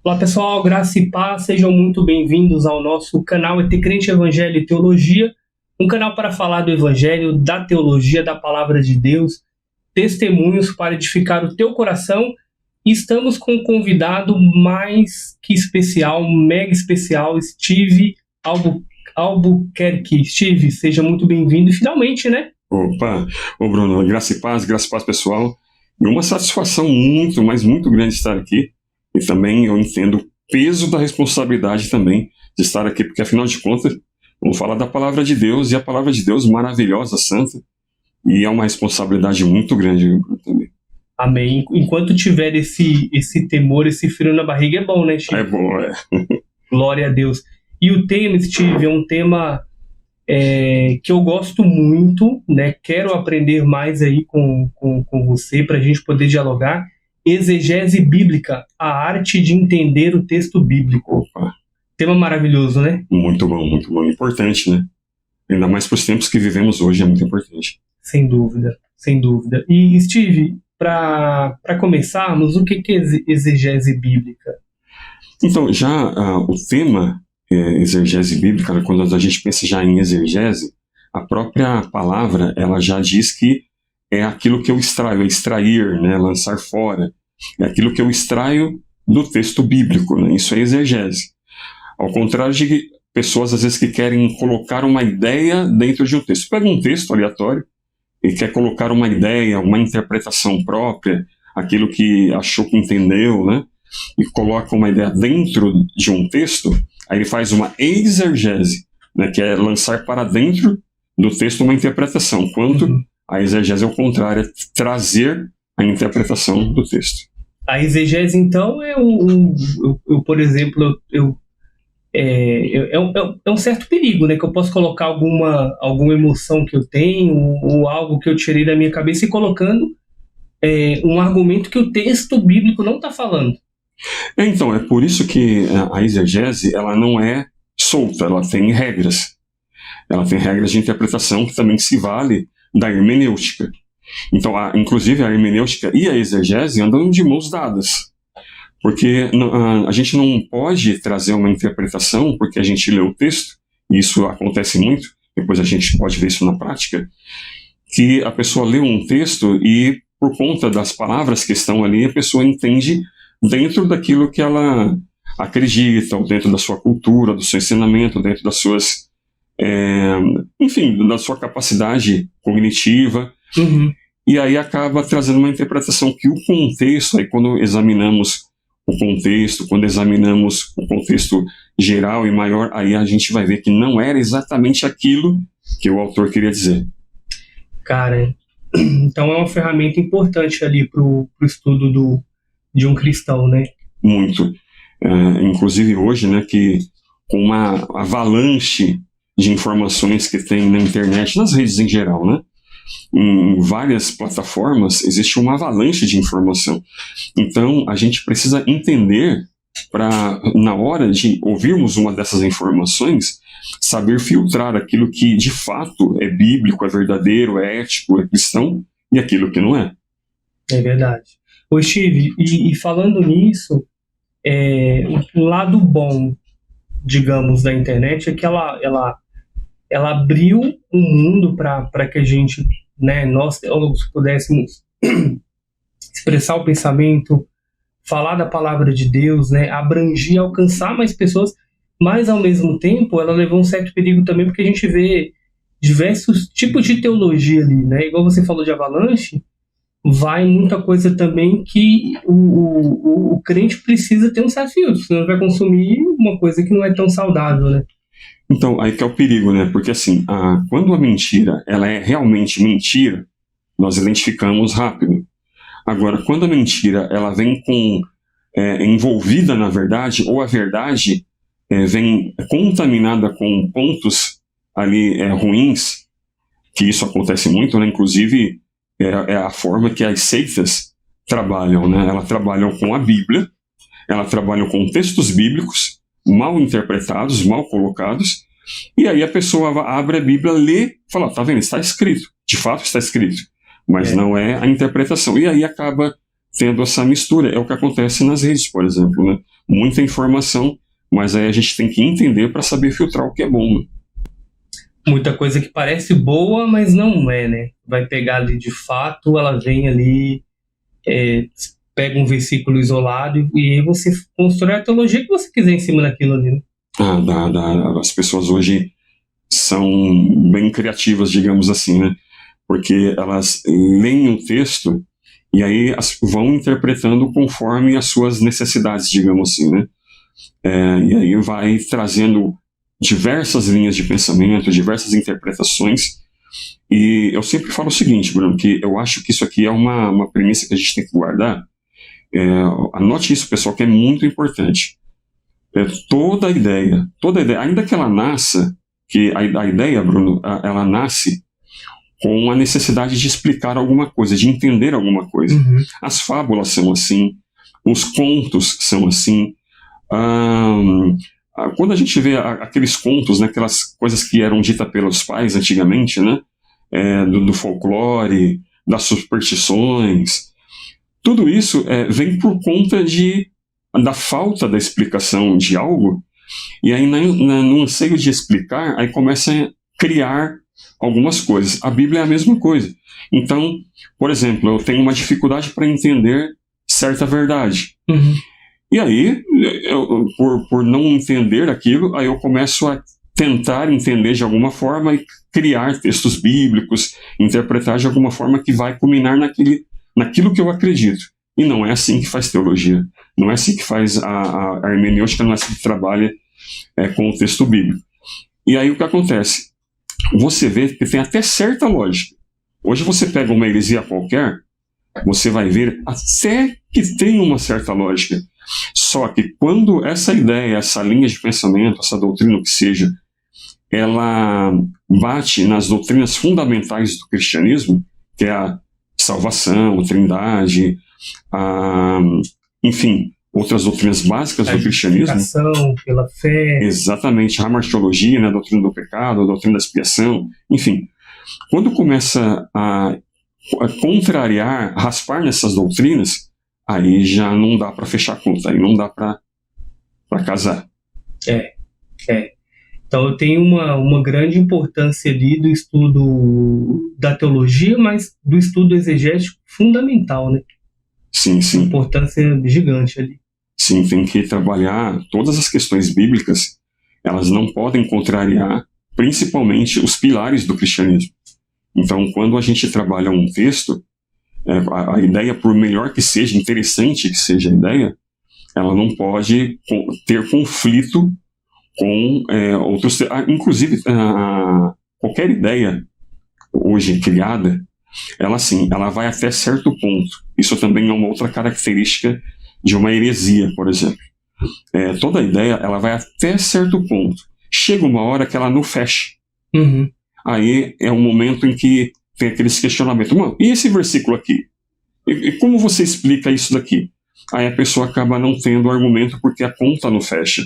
Olá pessoal, graça e paz, sejam muito bem-vindos ao nosso canal ET Crente Evangelho e Teologia, um canal para falar do Evangelho, da teologia, da Palavra de Deus, testemunhos para edificar o teu coração. E estamos com um convidado mais que especial, mega especial, Steve Albuquerque. Steve, seja muito bem-vindo e finalmente, né? Opa, Bruno, graça e paz pessoal. E uma satisfação muito grande estar aqui. E também eu entendo o peso da responsabilidade também de estar aqui, porque afinal de contas, vamos falar da palavra de Deus, e a palavra de Deus maravilhosa, santa, e é uma responsabilidade muito grande também. Amém. Enquanto tiver esse temor, esse frio na barriga, é bom, né, Steve? É bom, é. Glória a Deus. E o tema, Steve, é um tema que eu gosto muito, né? Quero aprender mais aí com você, para a gente poder dialogar. Exegese bíblica, a arte de entender o texto bíblico. Opa. Tema maravilhoso, né? Muito bom. Importante, né? Ainda mais para os tempos que vivemos hoje, é muito importante. Sem dúvida. E, Steve, para começarmos, o que é exegese bíblica? Então, já o tema exegese bíblica, né, quando a gente pensa já em exegese, a própria palavra, ela já diz que é aquilo que eu extraio, é extrair, né, lançar fora. É aquilo que eu extraio do texto bíblico, né? Isso é exegese. Ao contrário de pessoas, às vezes, que querem colocar uma ideia dentro de um texto. Pega um texto aleatório e quer colocar uma ideia, uma interpretação própria, aquilo que achou que entendeu, né? E coloca uma ideia dentro de um texto, aí ele faz uma exegese, né, que é lançar para dentro do texto uma interpretação, quanto a exegese é o contrário, é trazer a interpretação do texto. A exegese, então, é por exemplo, é um certo perigo, né? Que eu posso colocar alguma emoção que eu tenho, ou algo que eu tirei da minha cabeça e colocando um argumento que o texto bíblico não está falando. Então, é por isso que a exegese, ela não é solta, ela tem regras. Ela tem regras de interpretação que também se vale da hermenêutica. Então, inclusive a hermenêutica e a exegese andam de mãos dadas. Porque a gente não pode trazer uma interpretação porque a gente lê o texto, e isso acontece muito, depois a gente pode ver isso na prática, que a pessoa lê um texto e, por conta das palavras que estão ali, a pessoa entende dentro daquilo que ela acredita, ou dentro da sua cultura, do seu ensinamento, dentro das suas... enfim, da sua capacidade cognitiva. E aí acaba trazendo uma interpretação que o contexto, aí quando examinamos o contexto, quando examinamos o contexto geral e maior, aí a gente vai ver que não era exatamente aquilo que o autor queria dizer. Cara, então é uma ferramenta importante ali para o estudo de um cristão, né? Muito. Inclusive hoje, né, que com uma avalanche de informações que tem na internet, nas redes em geral, né? Em várias plataformas existe uma avalanche de informação. Então a gente precisa entender para, na hora de ouvirmos uma dessas informações, saber filtrar aquilo que de fato é bíblico, é verdadeiro, é ético, é cristão, e aquilo que não é. É verdade. Ô Steve, e falando nisso, o lado bom, digamos, da internet é que ela abriu um mundo para que a gente, né, nós teólogos, pudéssemos expressar o pensamento, falar da palavra de Deus, né, abranger, alcançar mais pessoas, mas ao mesmo tempo ela levou um certo perigo também, porque a gente vê diversos tipos de teologia ali, né, igual você falou de avalanche, vai muita coisa também que o crente precisa ter um certo filtro, senão vai consumir uma coisa que não é tão saudável, né. Então, aí que é o perigo, né? Porque assim, quando a mentira ela é realmente mentira, nós identificamos rápido. Agora, quando a mentira ela vem envolvida na verdade, ou a verdade vem contaminada com pontos ali ruins, que isso acontece muito, né? Inclusive, é a forma que as seitas trabalham, né? Elas trabalham com a Bíblia, elas trabalham com textos bíblicos, mal interpretados, mal colocados, e aí a pessoa abre a Bíblia, lê, fala, tá vendo, está escrito, de fato está escrito, mas não é a interpretação, e aí acaba tendo essa mistura. É o que acontece nas redes, por exemplo, né? Muita informação, mas aí a gente tem que entender para saber filtrar o que é bom, né? Muita coisa que parece boa, mas não é, né? Vai pegar ali de fato, ela vem ali, pega um versículo isolado e aí você constrói a teologia que você quiser em cima daquilo ali, né? As pessoas hoje são bem criativas, digamos assim, né? Porque elas leem um texto e aí vão interpretando conforme as suas necessidades, digamos assim, né? E aí vai trazendo diversas linhas de pensamento, diversas interpretações. E eu sempre falo o seguinte, Bruno, que eu acho que isso aqui é uma premissa que a gente tem que guardar. Anote isso, pessoal, que é muito importante. Toda ideia, ainda que ela nasça, que a ideia, Bruno, ela nasce com a necessidade de explicar alguma coisa, de entender alguma coisa. Uhum. As fábulas são assim, os contos são assim. Quando a gente vê aqueles contos, né, aquelas coisas que eram ditas pelos pais antigamente, né, do folclore, das superstições, tudo isso vem por conta da falta da explicação de algo, e aí no anseio de explicar, aí começa a criar algumas coisas. A Bíblia é a mesma coisa. Então, por exemplo, eu tenho uma dificuldade para entender certa verdade. Uhum. E aí, por não entender aquilo, aí eu começo a tentar entender de alguma forma e criar textos bíblicos, interpretar de alguma forma que vai culminar naquilo que eu acredito. E não é assim que faz teologia. Não é assim que faz a hermenêutica, não é assim que trabalha com o texto bíblico. E aí o que acontece? Você vê que tem até certa lógica. Hoje você pega uma heresia qualquer, você vai ver até que tem uma certa lógica. Só que quando essa ideia, essa linha de pensamento, essa doutrina, o que seja, ela bate nas doutrinas fundamentais do cristianismo, que é a salvação, a trindade, enfim, outras doutrinas básicas do cristianismo. Pela fé. Exatamente, a martiologia, né, a doutrina do pecado, a doutrina da expiação, enfim. Quando começa a contrariar, raspar nessas doutrinas, aí já não dá para fechar a conta, aí não dá para casar. Então eu tenho uma grande importância ali do estudo da teologia, mas do estudo exegético fundamental, né? Sim. Uma importância gigante ali. Sim, tem que trabalhar todas as questões bíblicas, elas não podem contrariar principalmente os pilares do cristianismo. Então, quando a gente trabalha um texto, a ideia, por melhor que seja, interessante que seja a ideia, ela não pode ter conflito com outros... Inclusive, qualquer ideia hoje criada, ela vai até certo ponto. Isso também é uma outra característica de uma heresia, por exemplo. Toda ideia, ela vai até certo ponto. Chega uma hora que ela não fecha. Uhum. Aí é um momento em que tem aqueles questionamentos. Mano, e esse versículo aqui? E como você explica isso daqui? Aí a pessoa acaba não tendo argumento porque a conta não fecha.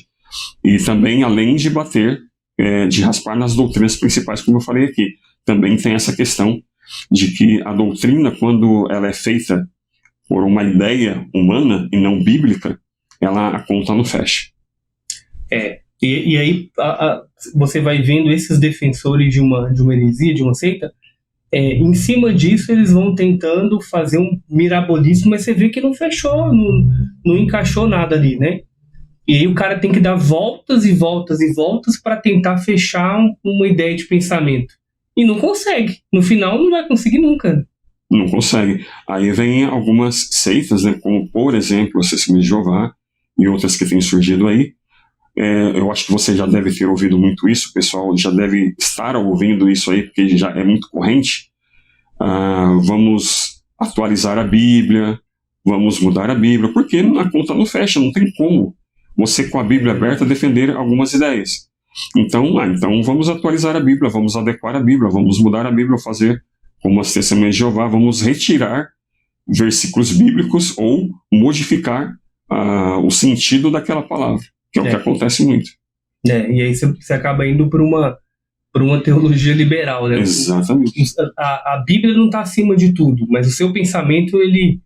E também, além de bater, de raspar nas doutrinas principais, como eu falei aqui, também tem essa questão de que a doutrina, quando ela é feita por uma ideia humana e não bíblica, a conta não fecha. E aí você vai vendo esses defensores de uma heresia, de uma seita, em cima disso eles vão tentando fazer um mirabolismo, mas você vê que não fechou, não encaixou nada ali, né? E aí o cara tem que dar voltas e voltas e voltas para tentar fechar uma ideia de pensamento. E não consegue. No final não vai conseguir nunca. Não consegue. Aí vem algumas seitas, né, como por exemplo a Testemunha de Jeová e outras que têm surgido aí. Eu acho que você já deve ter ouvido muito isso, o pessoal já deve estar ouvindo isso aí, porque já é muito corrente. Vamos atualizar a Bíblia, vamos mudar a Bíblia, porque a conta não fecha, não tem como você com a Bíblia aberta defender algumas ideias. Então vamos atualizar a Bíblia, vamos adequar a Bíblia, vamos mudar a Bíblia, fazer como as Testemunhas de Jeová, vamos retirar versículos bíblicos ou modificar o sentido daquela palavra, que é o que acontece muito. E aí você acaba indo para uma teologia liberal, né? Exatamente. A Bíblia não está acima de tudo, mas o seu pensamento, ele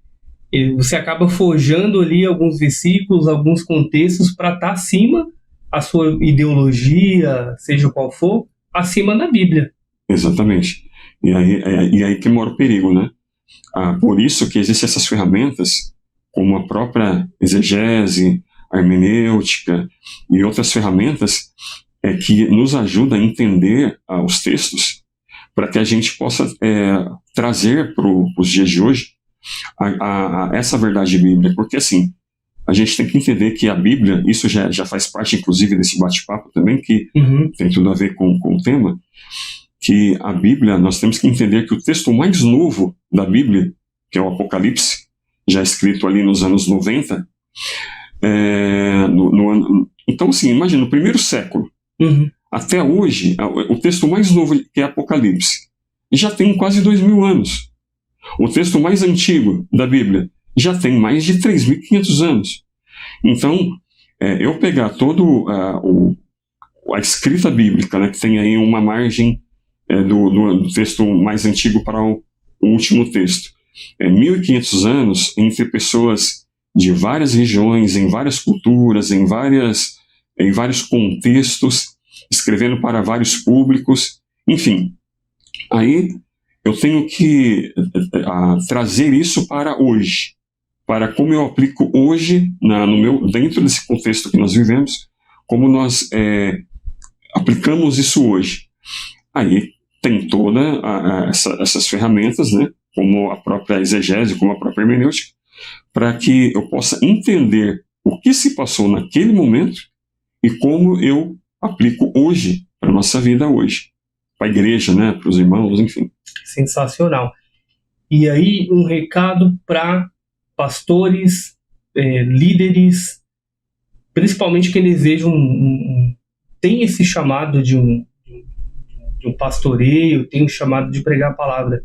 Você acaba forjando ali alguns versículos, alguns contextos para estar acima a sua ideologia, seja qual for, acima da Bíblia. Exatamente. E aí que mora o perigo, né? Por isso que existem essas ferramentas, como a própria exegese, a hermenêutica e outras ferramentas que nos ajudam a entender os textos, para que a gente possa trazer para os dias de hoje essa verdade bíblica. Porque, assim, a gente tem que entender que a Bíblia, isso já faz parte, inclusive, desse bate-papo também, que tem tudo a ver com o tema, que a Bíblia, nós temos que entender que o texto mais novo da Bíblia, que é o Apocalipse, já escrito ali nos anos 90, então, assim, imagina, no primeiro século, até hoje, o texto mais novo, que é Apocalipse, já tem quase 2000 anos. O texto mais antigo da Bíblia já tem mais de 3.500 anos. Então, eu pegar todo a escrita bíblica, né, que tem aí uma margem do texto mais antigo para o último texto, 1.500 anos entre pessoas de várias regiões, em várias culturas, em vários contextos, escrevendo para vários públicos, enfim. Aí eu tenho que trazer isso para hoje, para como eu aplico hoje, dentro desse contexto que nós vivemos, como nós aplicamos isso hoje. Aí tem todas essas ferramentas, né, como a própria exegese, como a própria hermenêutica, para que eu possa entender o que se passou naquele momento e como eu aplico hoje, para a nossa vida hoje, para a igreja, né, para os irmãos, enfim. Sensacional. E aí, um recado para pastores, líderes, principalmente que desejam tem esse chamado de um pastoreio, tem um chamado de pregar a palavra.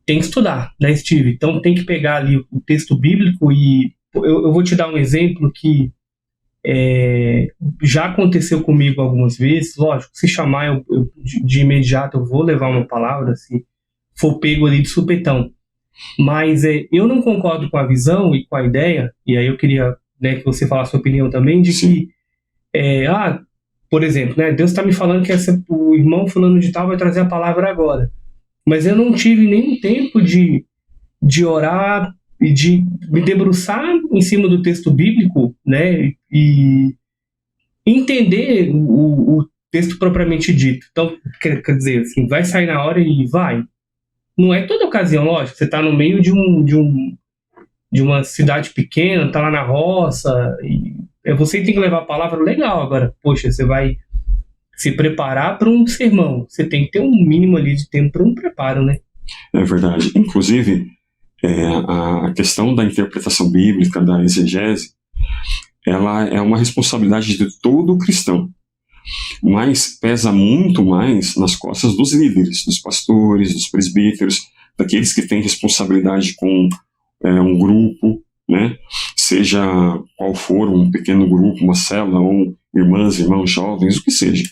Tem que estudar, né, Steve? Então tem que pegar ali o texto bíblico e eu vou te dar um exemplo que já aconteceu comigo algumas vezes. Lógico, se chamar de imediato eu vou levar uma palavra, se for pego ali de supetão. Mas eu não concordo com a visão e com a ideia, e aí eu queria, né, que você falasse a sua opinião também, de que por exemplo, né, Deus está me falando que o irmão fulano de tal vai trazer a palavra agora, mas eu não tive nenhum tempo de orar e de me debruçar em cima do texto bíblico, né, e entender o texto propriamente dito. Então, quer dizer, assim, vai sair na hora e vai. Não é toda ocasião, lógico, você está no meio de uma cidade pequena, está lá na roça, e você tem que levar a palavra legal. Agora, poxa, você vai se preparar para um sermão, você tem que ter um mínimo ali de tempo para um preparo, né? É verdade. Inclusive, a questão da interpretação bíblica, da exegese, ela é uma responsabilidade de todo cristão, mas pesa muito mais nas costas dos líderes, dos pastores, dos presbíteros, daqueles que têm responsabilidade com um grupo, né? Seja qual for, um pequeno grupo, uma célula, ou irmãs, irmãos, jovens, o que seja.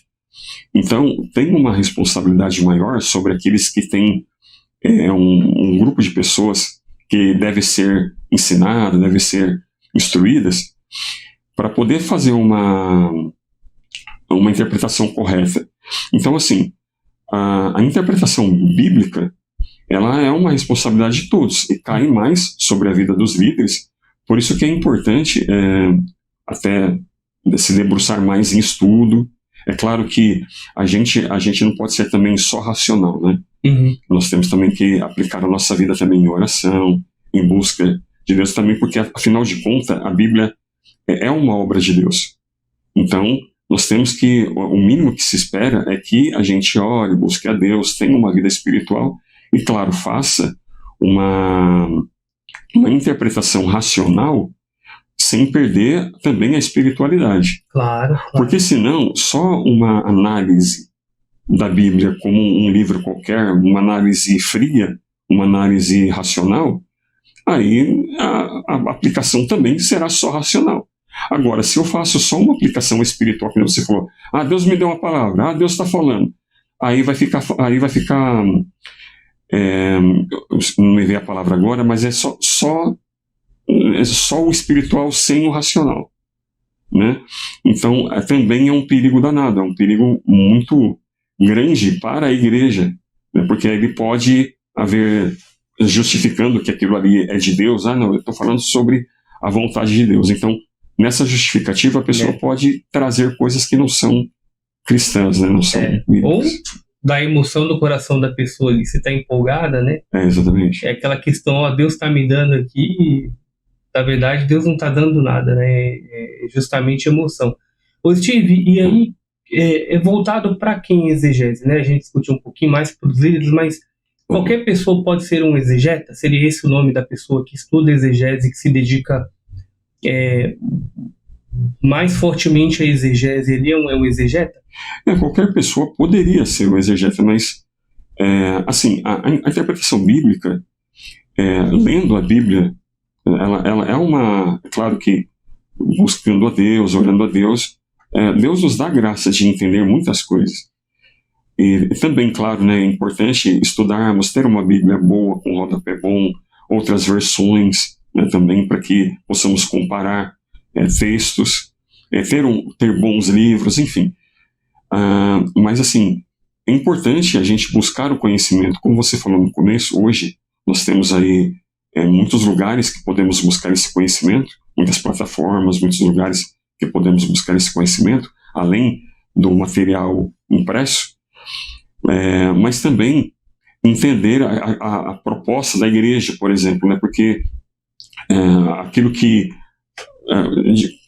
Então, tem uma responsabilidade maior sobre aqueles que têm um grupo de pessoas que deve ser ensinada, deve ser instruídas, para poder fazer uma interpretação correta. Então, assim, a interpretação bíblica, ela é uma responsabilidade de todos e cai mais sobre a vida dos líderes. Por isso que é importante até se debruçar mais em estudo. É claro que a gente não pode ser também só racional, né? Nós temos também que aplicar a nossa vida também em oração, em busca de Deus também, porque afinal de contas a Bíblia é uma obra de Deus. Então, nós temos que, o mínimo que se espera é que a gente ore, busque a Deus, tenha uma vida espiritual e, claro, faça uma interpretação racional sem perder também a espiritualidade. Claro. Porque senão, só uma análise da Bíblia como um livro qualquer, uma análise fria, uma análise racional, aí a aplicação também será só racional. Agora, se eu faço só uma aplicação espiritual, como você falou, Deus me deu uma palavra, Deus está falando, aí vai ficar não me veio a palavra agora, mas é só só o espiritual sem o racional, né? Então, também é um perigo danado, é um perigo muito grande para a igreja, né? Porque ele pode haver, justificando que aquilo ali é de Deus, não, eu estou falando sobre a vontade de Deus. Então, nessa justificativa, a pessoa pode trazer coisas que não são cristãs, né? Não são ou da emoção do coração da pessoa ali, você está empolgada, né? Exatamente. É aquela questão, Deus está me dando aqui, na verdade Deus não está dando nada, né? É justamente emoção. Ô Steve, e aí, é voltado para quem exegese, né? A gente discutiu um pouquinho mais para os líderes, mas qualquer pessoa pode ser um exegeta? Seria esse o nome da pessoa que estuda exegese, que se dedica mais fortemente a exegese? Ele é um exegeta? Qualquer pessoa poderia ser um exegeta, mas assim, a interpretação bíblica, lendo a Bíblia, ela é uma, claro que buscando a Deus, orando a Deus, Deus nos dá graça de entender muitas coisas. E também, claro, né, é importante estudarmos, ter uma Bíblia boa, com rodapé bom, outras versões, né, também para que possamos comparar textos, ter bons livros, enfim. Mas, assim, é importante a gente buscar o conhecimento. Como você falou no começo, hoje nós temos aí muitos lugares que podemos buscar esse conhecimento, muitas plataformas, muitos lugares que podemos buscar esse conhecimento, além do material impresso, mas também entender a proposta da igreja, por exemplo, né, porque aquilo que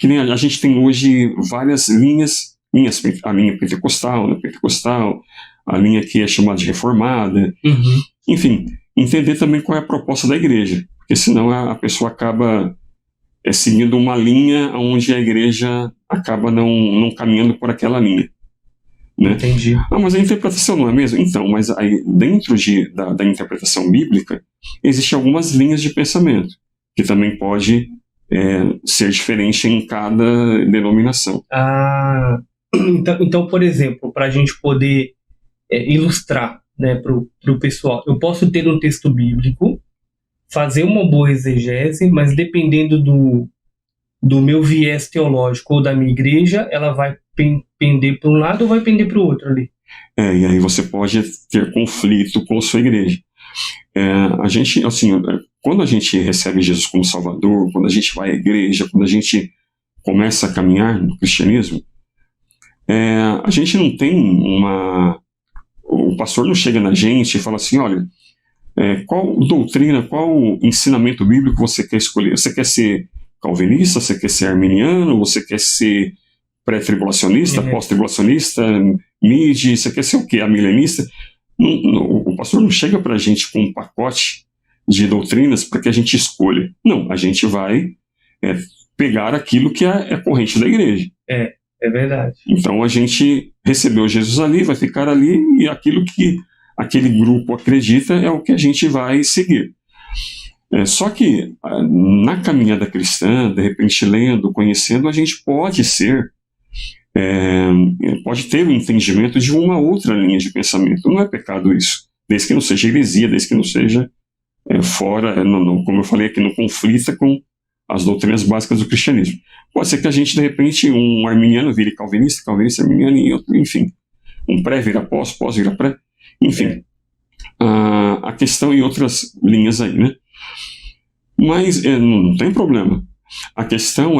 nem a gente tem hoje várias linhas, a linha pentecostal, né, a linha que é chamada de reformada, enfim, entender também qual é a proposta da igreja, porque senão a pessoa acaba seguindo uma linha onde a igreja acaba não caminhando por aquela linha, né? Entendi. Mas a interpretação não é mesmo? Então, mas aí dentro da interpretação bíblica existem algumas linhas de pensamento que também pode ser diferente em cada denominação. Então, por exemplo, para a gente poder ilustrar, né, para o pessoal, eu posso ter um texto bíblico, fazer uma boa exegese, mas dependendo do meu viés teológico ou da minha igreja, ela vai pender para um lado ou vai pender para o outro ali. E aí você pode ter conflito com a sua igreja. A gente, assim, quando a gente recebe Jesus como Salvador, quando a gente vai à igreja, quando a gente começa a caminhar no cristianismo, a gente não tem o pastor não chega na gente e fala assim, olha, qual doutrina, qual ensinamento bíblico você quer escolher? Você quer ser calvinista? Você quer ser arminiano? Você quer ser pré-tribulacionista, pós-tribulacionista, mid? Você quer ser o quê? Amilenista? O pastor não chega para a gente com um pacote de doutrinas para que a gente escolha. Não, a gente vai pegar aquilo que é corrente da igreja. É verdade. Então a gente recebeu Jesus ali, vai ficar ali, e aquilo que aquele grupo acredita é o que a gente vai seguir. Só que na caminhada cristã, de repente lendo, conhecendo, a gente pode pode ter um entendimento de uma outra linha de pensamento. Não é pecado isso, desde que não seja heresia, desde que não seja fora, como eu falei aqui, não conflita com as doutrinas básicas do cristianismo. Pode ser que a gente, de repente, um arminiano vire calvinista arminiano, e outro, enfim. Um pré vira pós vira pré, enfim. A questão em outras linhas aí, né? Mas não tem problema. A questão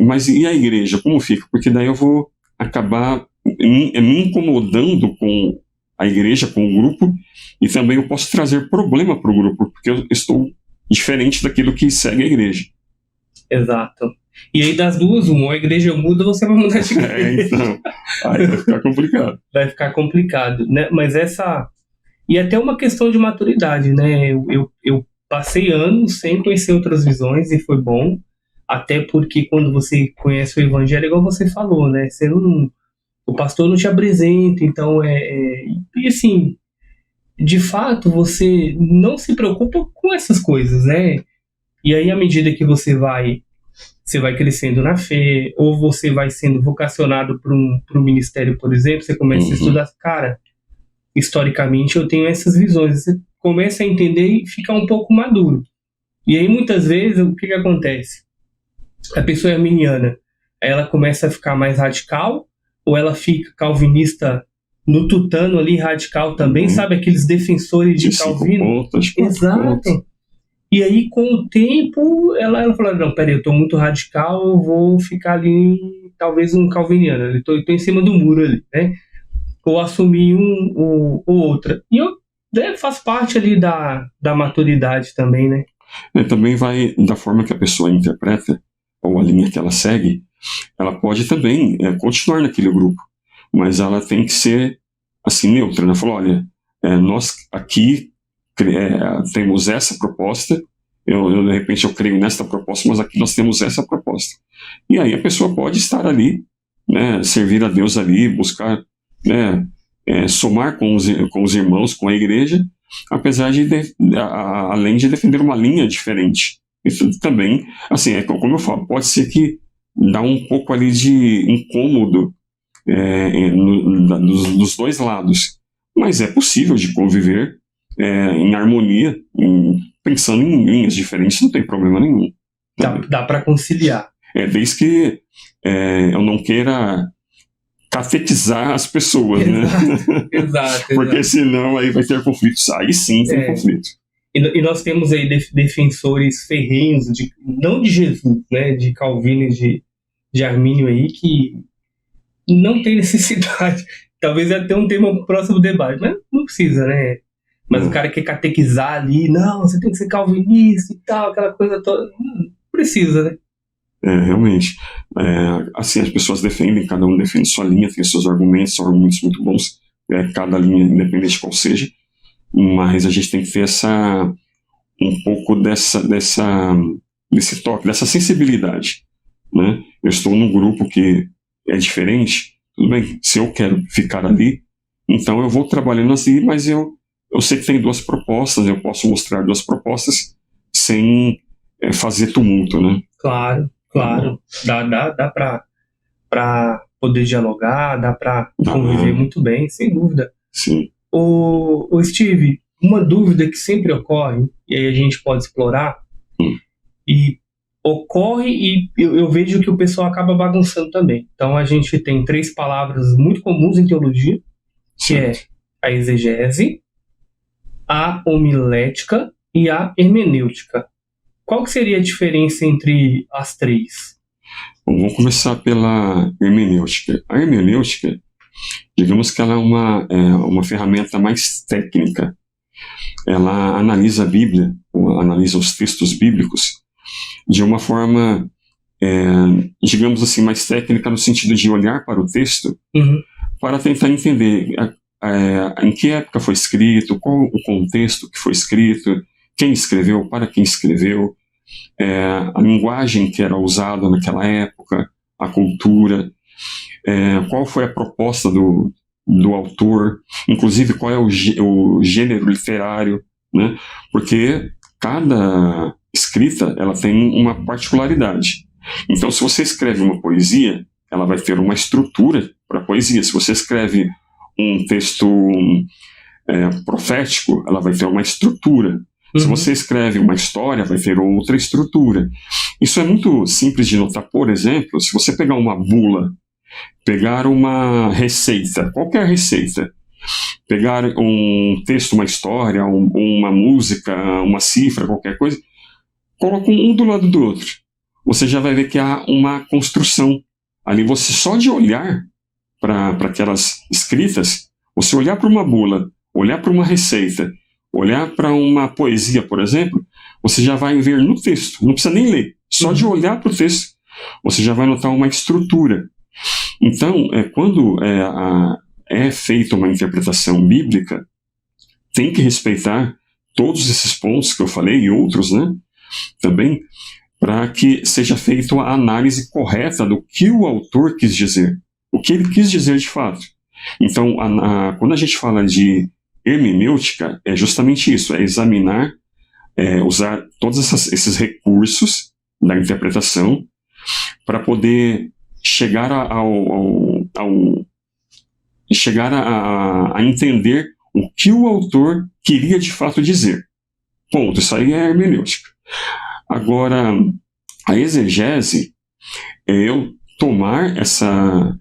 mas e a igreja, como fica? Porque daí eu vou acabar me incomodando com a igreja, com o grupo, e também eu posso trazer problema para o grupo, porque eu estou diferente daquilo que segue a igreja. Exato. E aí das duas, a igreja muda, você vai mudar de igreja. Então, aí vai ficar complicado. Vai ficar complicado, né? Mas e até uma questão de maturidade, né? Eu passei anos sem conhecer outras visões e foi bom, até porque quando você conhece o evangelho, igual você falou, né? O pastor não te apresenta, então e assim, de fato, você não se preocupa com essas coisas, né? E aí, à medida que você vai crescendo na fé, ou você vai sendo vocacionado para um ministério, por exemplo, você começa a estudar, cara, historicamente eu tenho essas visões, você começa a entender e fica um pouco maduro. E aí, muitas vezes, o que acontece? A pessoa é arminiana, ela começa a ficar mais radical, ou ela fica calvinista no tutano ali, radical também, sabe? Aqueles defensores de Calvino. Exato. E aí, com o tempo, ela fala, não, peraí, eu tô muito radical, eu vou ficar ali, talvez um calviniano, eu tô em cima do muro ali, né? Ou assumir ou outra. E faz parte ali da maturidade também, né? Também vai da forma que a pessoa interpreta, ou a linha que ela segue, ela pode também continuar naquele grupo, mas ela tem que ser assim neutra, né? Falar, olha, nós aqui temos essa proposta, de repente eu creio nesta proposta, mas aqui nós temos essa proposta. E aí a pessoa pode estar ali, né, servir a Deus ali, buscar, né, somar com os irmãos, com a igreja, apesar além de defender uma linha diferente. Isso também, assim, como eu falo, pode ser que dá um pouco ali de incômodo dos dois lados, mas é possível de conviver em harmonia, pensando em linhas diferentes, não tem problema nenhum. Dá para conciliar. Desde que eu não queira catequizar as pessoas, exato, né? Exato. Porque senão aí vai ter conflitos. Aí sim tem conflito. E nós temos aí defensores ferrenhos, não de Jesus, né, de Calvino e de Armínio aí, que não tem necessidade. Talvez até um tema pro próximo debate, mas não precisa, né? Mas o cara quer catequizar ali, não, você tem que ser calvinista e tal, aquela coisa toda. Não precisa, né? Realmente. Assim, as pessoas defendem, cada um defende sua linha, tem seus argumentos, são argumentos muito bons, cada linha, independente de qual seja, mas a gente tem que ter um pouco desse toque, dessa sensibilidade, né? Eu estou num grupo que é diferente, tudo bem, se eu quero ficar ali, então eu vou trabalhando assim, mas eu sei que tem duas propostas, eu posso mostrar duas propostas sem fazer tumulto, né? Claro. Dá para poder dialogar, dá para conviver muito bem, sem dúvida. Sim. O Steve, uma dúvida que sempre ocorre, e aí a gente pode explorar, e ocorre e eu vejo que o pessoal acaba bagunçando também. Então a gente tem 3 palavras muito comuns em teologia, que é a exegese, a homilética e a hermenêutica. Qual que seria a diferença entre as 3? Bom, vamos começar pela hermenêutica. A hermenêutica, digamos que ela é uma ferramenta mais técnica. Ela analisa a Bíblia, ou analisa os textos bíblicos, de uma forma, digamos assim, mais técnica, no sentido de olhar para o texto para tentar entender em que época foi escrito, qual o contexto que foi escrito, quem escreveu, para quem escreveu, a linguagem que era usada naquela época, a cultura, qual foi a proposta do autor, inclusive qual é o gênero literário, né? Porque cada escrita ela tem uma particularidade. Então, se você escreve uma poesia, ela vai ter uma estrutura para a poesia. Se você escreve um texto profético, ela vai ter uma estrutura. Se você escreve uma história, vai ter outra estrutura. Isso é muito simples de notar. Por exemplo, se você pegar uma bula, pegar uma receita, qualquer receita, pegar um texto, uma história, uma música, uma cifra, qualquer coisa, coloca um do lado do outro. Você já vai ver que há uma construção. Ali você, só de olhar para aquelas escritas, você olhar para uma bula, olhar para uma receita, olhar para uma poesia, por exemplo, você já vai ver no texto, não precisa nem ler, só de olhar para o texto, você já vai notar uma estrutura. Então, quando é feita uma interpretação bíblica, tem que respeitar todos esses pontos que eu falei e outros, né, também, para que seja feita a análise correta do que o autor quis dizer, o que ele quis dizer de fato. Então, quando a gente fala de hermenêutica, é justamente isso, é examinar, usar todos esses recursos da interpretação para poder chegar a entender o que o autor queria de fato dizer. Ponto, isso aí é hermenêutica. Agora, a exegese é eu tomar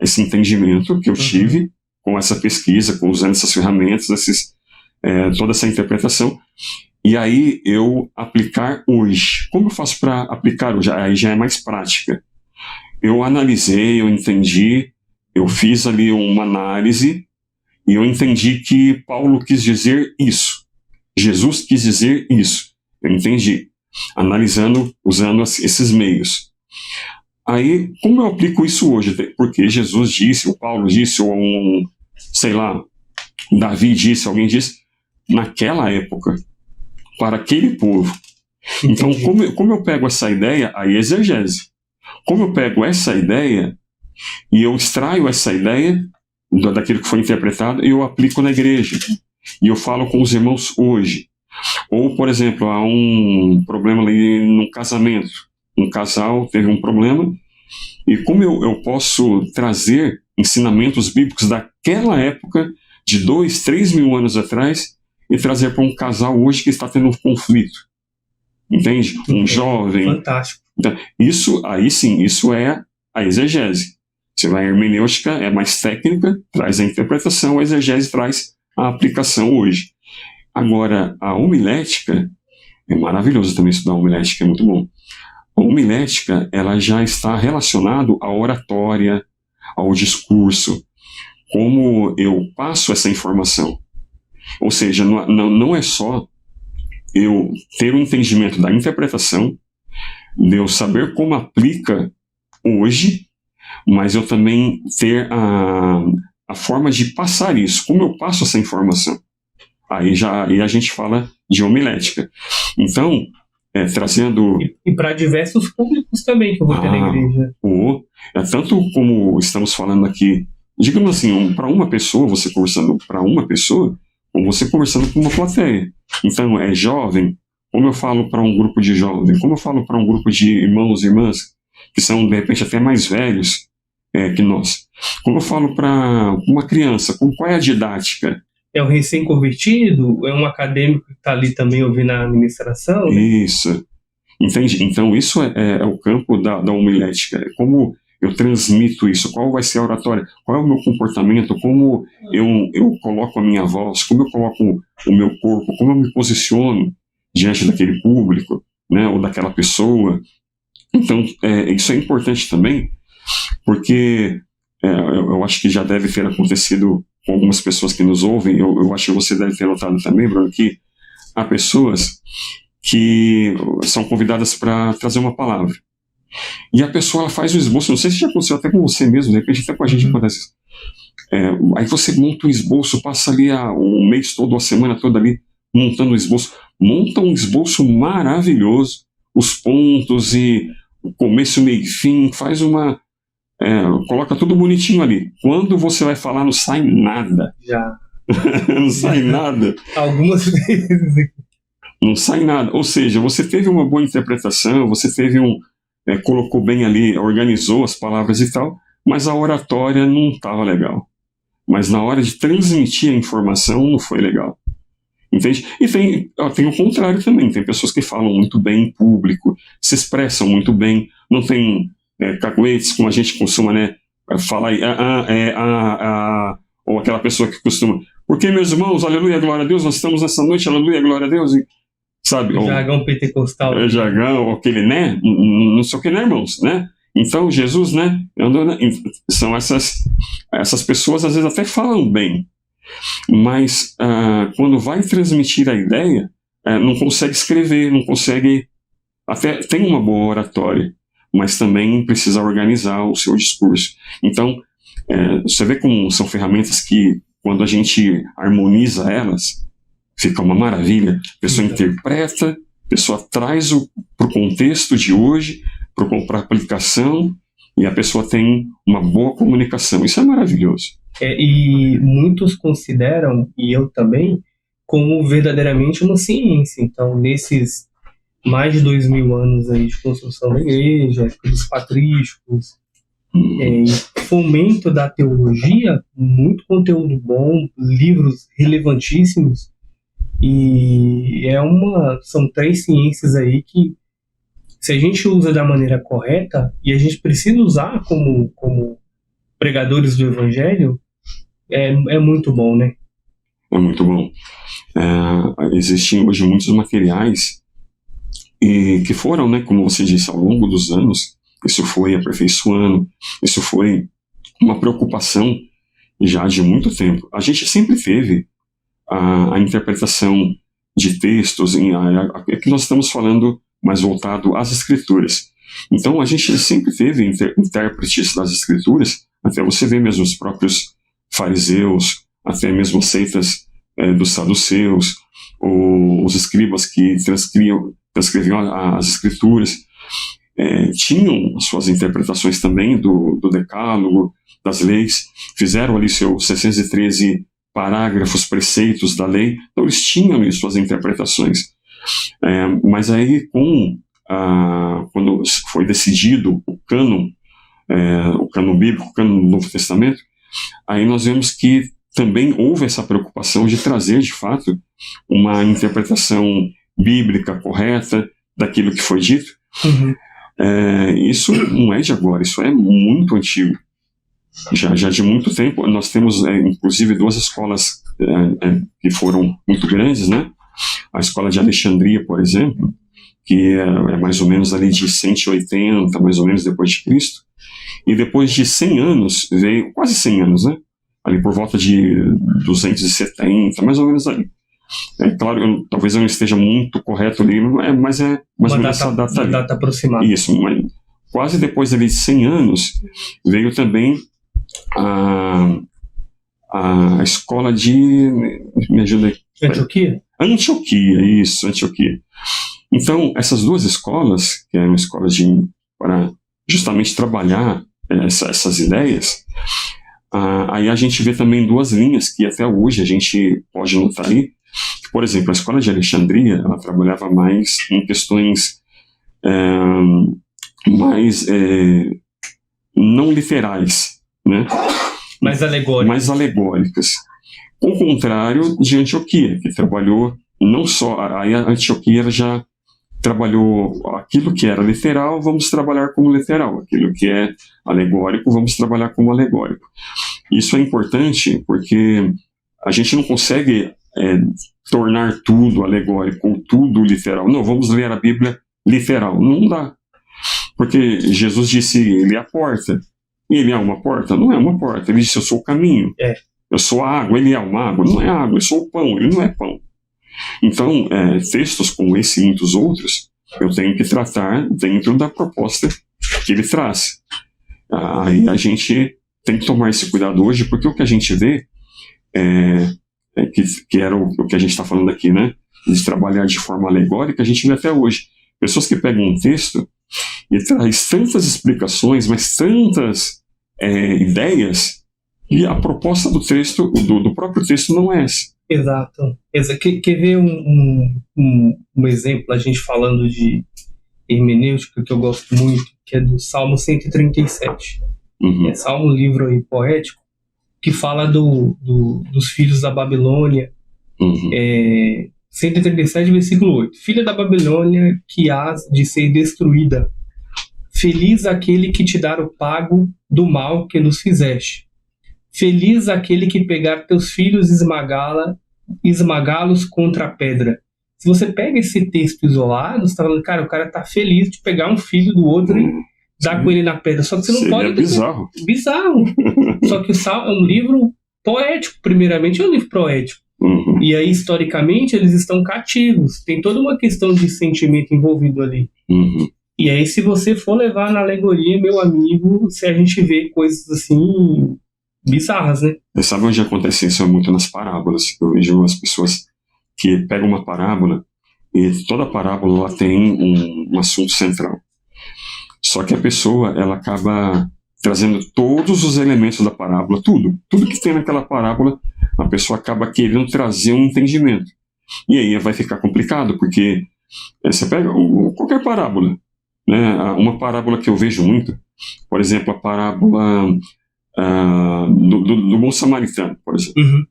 esse entendimento que eu tive com essa pesquisa, usando essas ferramentas, toda essa interpretação, e aí eu aplicar hoje. Como eu faço para aplicar hoje? Aí já é mais prática. Eu analisei, eu entendi, eu fiz ali uma análise e eu entendi que Paulo quis dizer isso. Jesus quis dizer isso. Eu entendi. Analisando, usando esses meios. Aí, como eu aplico isso hoje? Porque Jesus disse, ou Paulo disse, ou sei lá, Davi disse, alguém disse, naquela época, para aquele povo. Então, como eu pego essa ideia, aí é exegese. Como eu pego essa ideia e eu extraio essa ideia daquilo que foi interpretado e eu aplico na igreja. E eu falo com os irmãos hoje. Ou, por exemplo, há um problema ali no casamento. Um casal teve um problema e como eu posso trazer ensinamentos bíblicos daquela época, de 2, 3 mil anos atrás, e trazer para um casal hoje que está tendo um conflito. Entende? Um jovem. Fantástico. Então, aí sim, isso é a exegese. Você vai à hermenêutica, é mais técnica, traz a interpretação, a exegese traz a aplicação hoje. Agora, a homilética, é maravilhoso também estudar a homilética, é muito bom. A homilética, ela já está relacionada à oratória, ao discurso, como eu passo essa informação. Ou seja, não é só eu ter um entendimento da interpretação, de eu saber como aplica hoje, mas eu também ter a forma de passar isso, como eu passo essa informação. Aí a gente fala de homilética. Então, trazendo... E para diversos públicos também que eu vou ter na igreja. Tanto como estamos falando aqui, digamos assim, para uma pessoa, você conversando para uma pessoa, ou você conversando com uma plateia. Então, é jovem, como eu falo para um grupo de jovens, como eu falo para um grupo de irmãos e irmãs, que são, de repente, até mais velhos que nós. Como eu falo para uma criança, qual é a didática? É um recém-convertido? É um acadêmico que está ali também ouvindo a administração? Né? Isso. Entende? Então, isso é o campo da homilética. Como eu transmito isso? Qual vai ser a oratória? Qual é o meu comportamento? Como eu coloco a minha voz? Como eu coloco o meu corpo? Como eu me posiciono diante daquele público, né, ou daquela pessoa? Então, isso é importante também, porque eu acho que já deve ter acontecido com algumas pessoas que nos ouvem. Eu acho que você deve ter notado também, Bruno, que há pessoas que são convidadas para trazer uma palavra. E a pessoa ela faz o esboço, não sei se já aconteceu até com você mesmo, de repente até com a gente acontece isso. Aí você monta um esboço, passa ali o mês todo, a semana toda ali, montando um esboço. Monta um esboço maravilhoso, os pontos e o começo, meio e fim, faz coloca tudo bonitinho ali. Quando você vai falar, não sai nada. Já. Não sai nada. Algumas vezes. Não sai nada. Ou seja, você teve uma boa interpretação, você teve colocou bem ali, organizou as palavras e tal, mas a oratória não estava legal. Mas na hora de transmitir a informação, não foi legal. Entende? E tem o contrário também. Tem pessoas que falam muito bem em público, se expressam muito bem, não tem cacuetes, como a gente costuma, né? Falar ou aquela pessoa que costuma. Porque, meus irmãos, aleluia, glória a Deus, nós estamos nessa noite, aleluia, glória a Deus. Sabe? Jargão pentecostal. Jargão, aquele, né? Não sei o que, né, irmãos? Né? Então, Jesus, né? São essas pessoas, às vezes, até falam bem, mas quando vai transmitir a ideia, não consegue escrever, não consegue. Até tem uma boa oratória, mas também precisa organizar o seu discurso. Então, você vê como são ferramentas que, quando a gente harmoniza elas, fica uma maravilha. A pessoa interpreta, a pessoa traz para o contexto de hoje, para a aplicação, e a pessoa tem uma boa comunicação. Isso é maravilhoso. E muitos consideram, e eu também, como verdadeiramente uma ciência. Então, nesses mais de 2000 anos aí de construção da igreja, dos patrísticos, fomento da teologia, muito conteúdo bom, livros relevantíssimos, e são 3 ciências aí que Se a gente usa da maneira correta, e a gente precisa usar como pregadores do Evangelho, é muito bom, né? É muito bom. Existem hoje muitos materiais que foram, né, como você disse, ao longo dos anos, isso foi aperfeiçoando, isso foi uma preocupação já de muito tempo. A gente sempre teve a interpretação de textos, é que nós estamos falando mais voltado às escrituras. Então a gente sempre teve intérpretes das escrituras, até você vê mesmo os próprios fariseus, até mesmo seitas dos saduceus, ou os escribas que transcreviam as escrituras, tinham suas interpretações também do decálogo, das leis, fizeram ali seus 613 parágrafos, preceitos da lei, então eles tinham ali suas interpretações. Mas aí, quando foi decidido o cânon bíblico, o cânon do Novo Testamento, aí nós vemos que também houve essa preocupação de trazer, de fato, uma interpretação bíblica correta daquilo que foi dito. Uhum. Isso não é de agora, isso é muito antigo. Já de muito tempo. Nós temos, inclusive, duas escolas que foram muito grandes, né? A escola de Alexandria, por exemplo, que é mais ou menos ali de 180, mais ou menos depois de Cristo, e depois de 100 anos, veio, quase 100 anos, né? Ali por volta de 270, mais ou menos ali. Claro, talvez eu não esteja muito correto ali, mas é mais ou menos essa data ali. Data aproximada. Isso, mas quase depois ali de 100 anos, veio também a escola de... Me ajuda aí. Antioquia? Isso, Antioquia. Então, essas duas escolas, que eram escolas para justamente trabalhar essas ideias, aí a gente vê também duas linhas que até hoje a gente pode notar aí. Por exemplo, a escola de Alexandria, ela trabalhava mais em questões mais não literais, né? Mais alegóricas. Ao contrário de Antioquia, que trabalhou não só... Aí a Antioquia já trabalhou aquilo que era literal, vamos trabalhar como literal. Aquilo que é alegórico, vamos trabalhar como alegórico. Isso é importante porque a gente não consegue tornar tudo alegórico ou tudo literal. Não, vamos ler a Bíblia literal. Não dá. Porque Jesus disse, ele é a porta. E ele é uma porta? Não é uma porta. Ele disse, eu sou o caminho. Eu sou a água. Ele é uma água? Não é água. Eu sou o pão. Ele não é pão. Então, textos como esse e muitos outros, eu tenho que tratar dentro da proposta que ele traz. Aí a gente tem que tomar esse cuidado hoje, porque o que a gente vê que era o que a gente está falando aqui, né? De trabalhar de forma alegórica, a gente vê até hoje. Pessoas que pegam um texto e traz tantas explicações, mas tantas ideias, e a proposta do texto, do próprio texto, não é essa. Exato. Quer ver um exemplo, a gente falando de hermenêutica, que eu gosto muito, que é do Salmo 137. Uhum. É um livro aí poético, que fala dos filhos da Babilônia. Uhum. 137, versículo 8. Filha da Babilônia, que hás de ser destruída. Feliz aquele que te dar o pago do mal que nos fizeste. Feliz aquele que pegar teus filhos e esmagá-los contra a pedra. Se você pega esse texto isolado, você está falando, cara, o cara está feliz de pegar um filho do outro e dar com ele na pedra. Só que você não pode... Bizarro. Bizarro. Só que é um livro poético, primeiramente é um livro poético. Uhum. E aí, historicamente, eles estão cativos. Tem toda uma questão de sentimento envolvido ali. Uhum. E aí, se você for levar na alegoria, meu amigo, se a gente vê coisas assim bizarras, né? Você sabe onde acontece isso? Muito nas parábolas. Eu vejo as pessoas que pegam uma parábola e toda parábola ela tem um assunto central. Só que a pessoa, ela acaba trazendo todos os elementos da parábola, tudo que tem naquela parábola, a pessoa acaba querendo trazer um entendimento. E aí vai ficar complicado, porque você pega qualquer parábola, né? Uma parábola que eu vejo muito, por exemplo, a parábola do bom samaritano, por exemplo. Uhum.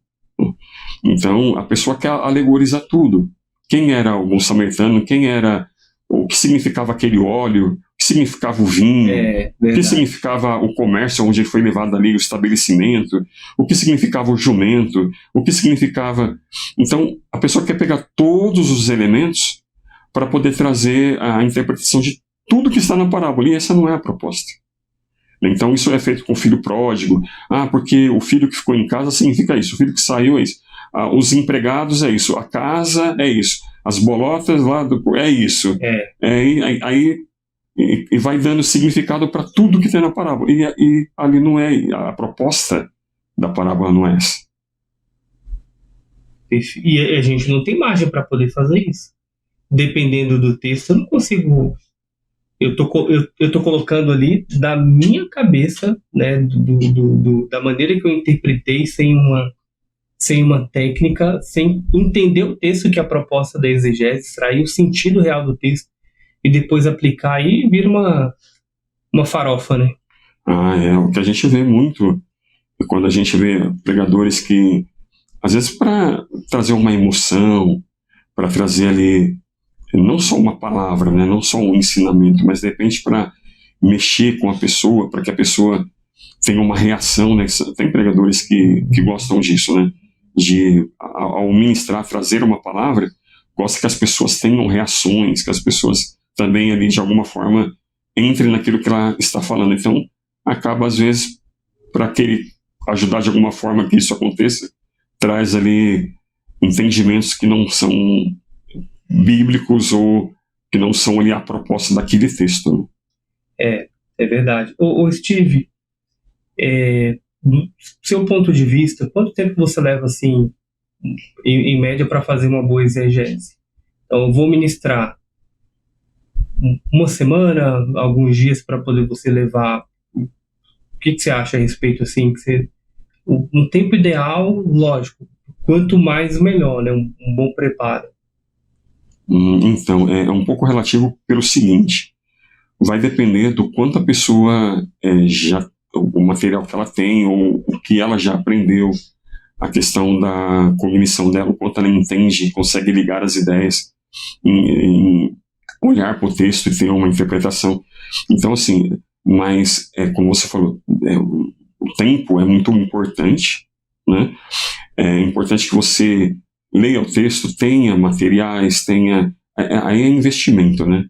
Então, a pessoa quer alegorizar tudo. Quem era o bom samaritano, quem era o que significava aquele óleo, o que significava o vinho, o que significava o comércio onde foi levado ali o estabelecimento, o que significava o jumento, o que significava... Então, a pessoa quer pegar todos os elementos para poder trazer a interpretação de tudo que está na parábola, e essa não é a proposta. Então, isso é feito com o filho pródigo. Porque o filho que ficou em casa significa isso, o filho que saiu é isso. Os empregados é isso, a casa é isso, as bolotas lá é isso. E vai dando significado para tudo que tem na parábola. E ali não é, a proposta da parábola não é essa. E a gente não tem margem para poder fazer isso. Dependendo do texto, eu não consigo... Eu tô colocando ali da minha cabeça, né, da maneira que eu interpretei, sem uma técnica, sem entender o texto, que é a proposta da exegese, extrair o sentido real do texto e depois aplicar, aí vira uma farofa, né? O que a gente vê muito quando a gente vê pregadores que, às vezes, para trazer uma emoção, para trazer ali não só uma palavra, né, não só um ensinamento, mas de repente para mexer com a pessoa, para que a pessoa tenha uma reação, né? Tem pregadores que gostam disso, né? Ao ministrar, trazer uma palavra, gosta que as pessoas tenham reações, que as pessoas também ali de alguma forma entrem naquilo que ela está falando. Então, acaba às vezes, para querer ajudar de alguma forma que isso aconteça, traz ali entendimentos que não são bíblicos ou que não são ali a proposta daquele texto. É verdade. Ô Steve, do seu ponto de vista, quanto tempo você leva, assim, em média, para fazer uma boa exegese? Então, eu vou ministrar uma semana, alguns dias, para poder você levar. O que você acha a respeito, assim? Um tempo ideal, lógico, quanto mais melhor, né? Um bom preparo. Então, é um pouco relativo pelo seguinte: vai depender do quanto a pessoa o material que ela tem, ou o que ela já aprendeu, a questão da cognição dela, o quanto ela entende, consegue ligar as ideias, em olhar para o texto e ter uma interpretação. Então, assim, mas, como você falou, o tempo é muito importante, né? É importante que você leia o texto, tenha materiais, aí é investimento, né?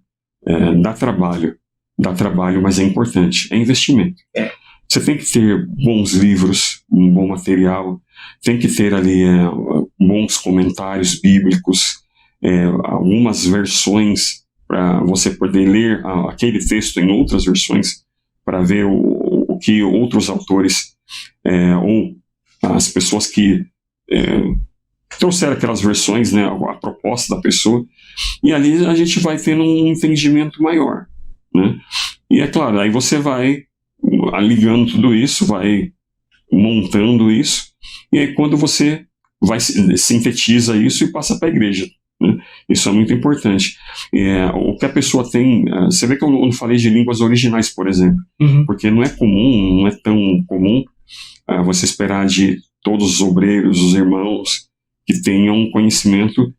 Dá trabalho, mas é importante, é investimento. Você tem que ter bons livros, um bom material, tem que ter ali bons comentários bíblicos, algumas versões para você poder ler aquele texto em outras versões, para ver o que outros autores ou as pessoas que trouxeram aquelas versões, né, a proposta da pessoa, e ali a gente vai tendo um entendimento maior, né? E é claro, aí você vai ligando tudo isso, vai montando isso, e aí quando você sintetiza isso e passa para a igreja, né? Isso é muito importante. O que a pessoa tem, você vê que eu não falei de línguas originais, por exemplo, porque não é tão comum você esperar de todos os obreiros, os irmãos, que tenham conhecimento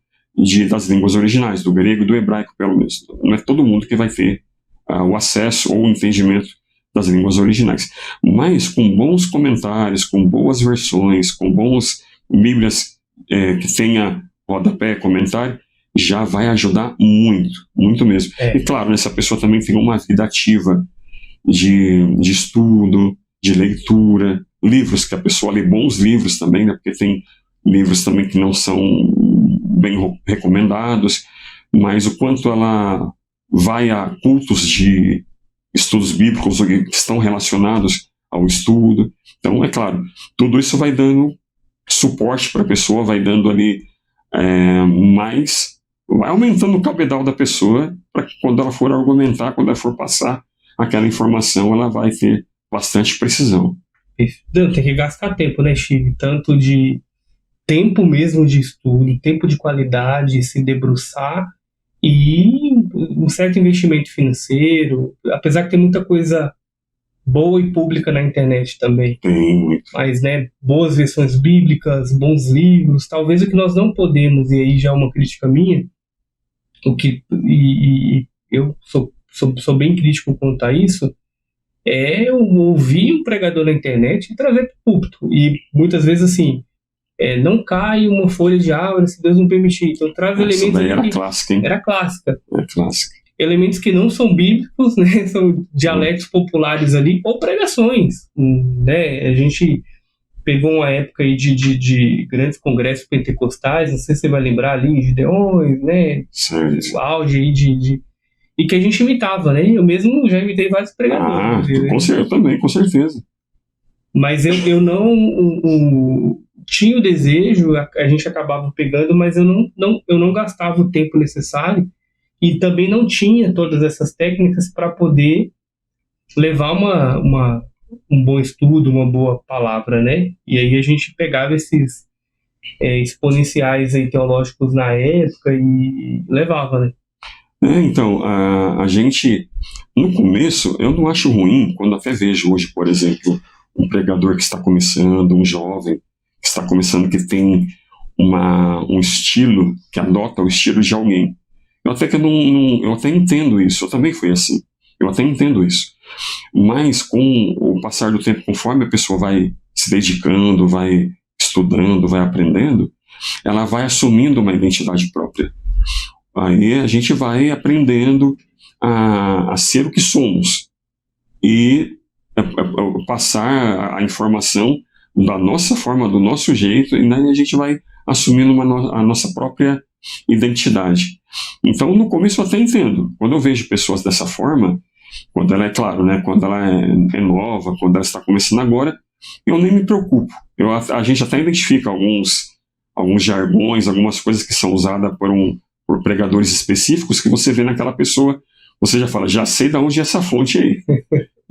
das línguas originais, do grego e do hebraico, pelo menos. Não é todo mundo que vai ter o acesso ou o entendimento das línguas originais. Mas com bons comentários, com boas versões, com bons bíblias que tenha rodapé, comentário, já vai ajudar muito, muito mesmo. E claro, né, se a pessoa também tem uma vida ativa de estudo, de leitura, livros, que a pessoa lê bons livros também, né, porque tem livros também que não são bem recomendados, mas o quanto ela vai a cultos de estudos bíblicos que estão relacionados ao estudo. Então, é claro, tudo isso vai dando suporte para a pessoa, vai dando ali vai aumentando o cabedal da pessoa, para que quando ela for argumentar, quando ela for passar aquela informação, ela vai ter bastante precisão. Tem que gastar tempo, né, Steve? Tanto de tempo mesmo de estudo, tempo de qualidade, se debruçar, e um certo investimento financeiro, apesar que tem muita coisa boa e pública na internet também. Tem. Mas, né, boas versões bíblicas, bons livros, talvez o que nós não podemos, e aí já é uma crítica minha, eu sou bem crítico quanto a isso, é eu ouvir um pregador na internet e trazer para o púlpito. E muitas vezes, assim, não cai uma folha de árvore se Deus não permitir. Então traz elementos daí era que clássica, hein? era clássica. É clássica. Elementos que não são bíblicos, né? São dialetos populares ali, ou pregações, né? A gente pegou uma época aí de grandes congressos pentecostais, não sei se você vai lembrar ali, Gideões, né? Certo. O auge aí e que a gente imitava, né? Eu mesmo já imitei vários pregadores. Eu também, com certeza. Mas eu não tinha o desejo, a gente acabava pegando, mas eu não gastava o tempo necessário e também não tinha todas essas técnicas para poder levar um bom estudo, uma boa palavra, né? E aí a gente pegava esses exponenciais aí teológicos na época e levava, né? Então, a gente, no começo, eu não acho ruim, quando até vejo hoje, por exemplo, um pregador que está começando, um jovem que está começando, que tem um estilo, que adota o estilo de alguém. Eu até entendo isso, eu também fui assim, eu até entendo isso. Mas com o passar do tempo, conforme a pessoa vai se dedicando, vai estudando, vai aprendendo, ela vai assumindo uma identidade própria. Aí a gente vai aprendendo a ser o que somos e passar a informação da nossa forma, do nosso jeito, e daí a gente vai assumindo a nossa própria identidade. Então, no começo eu até entendo. Quando eu vejo pessoas dessa forma, quando ela claro, né, quando ela é nova, quando ela está começando agora, eu nem me preocupo. A gente até identifica alguns jargões, algumas coisas que são usadas por pregadores específicos, que você vê naquela pessoa, você já fala, já sei de onde é essa fonte aí.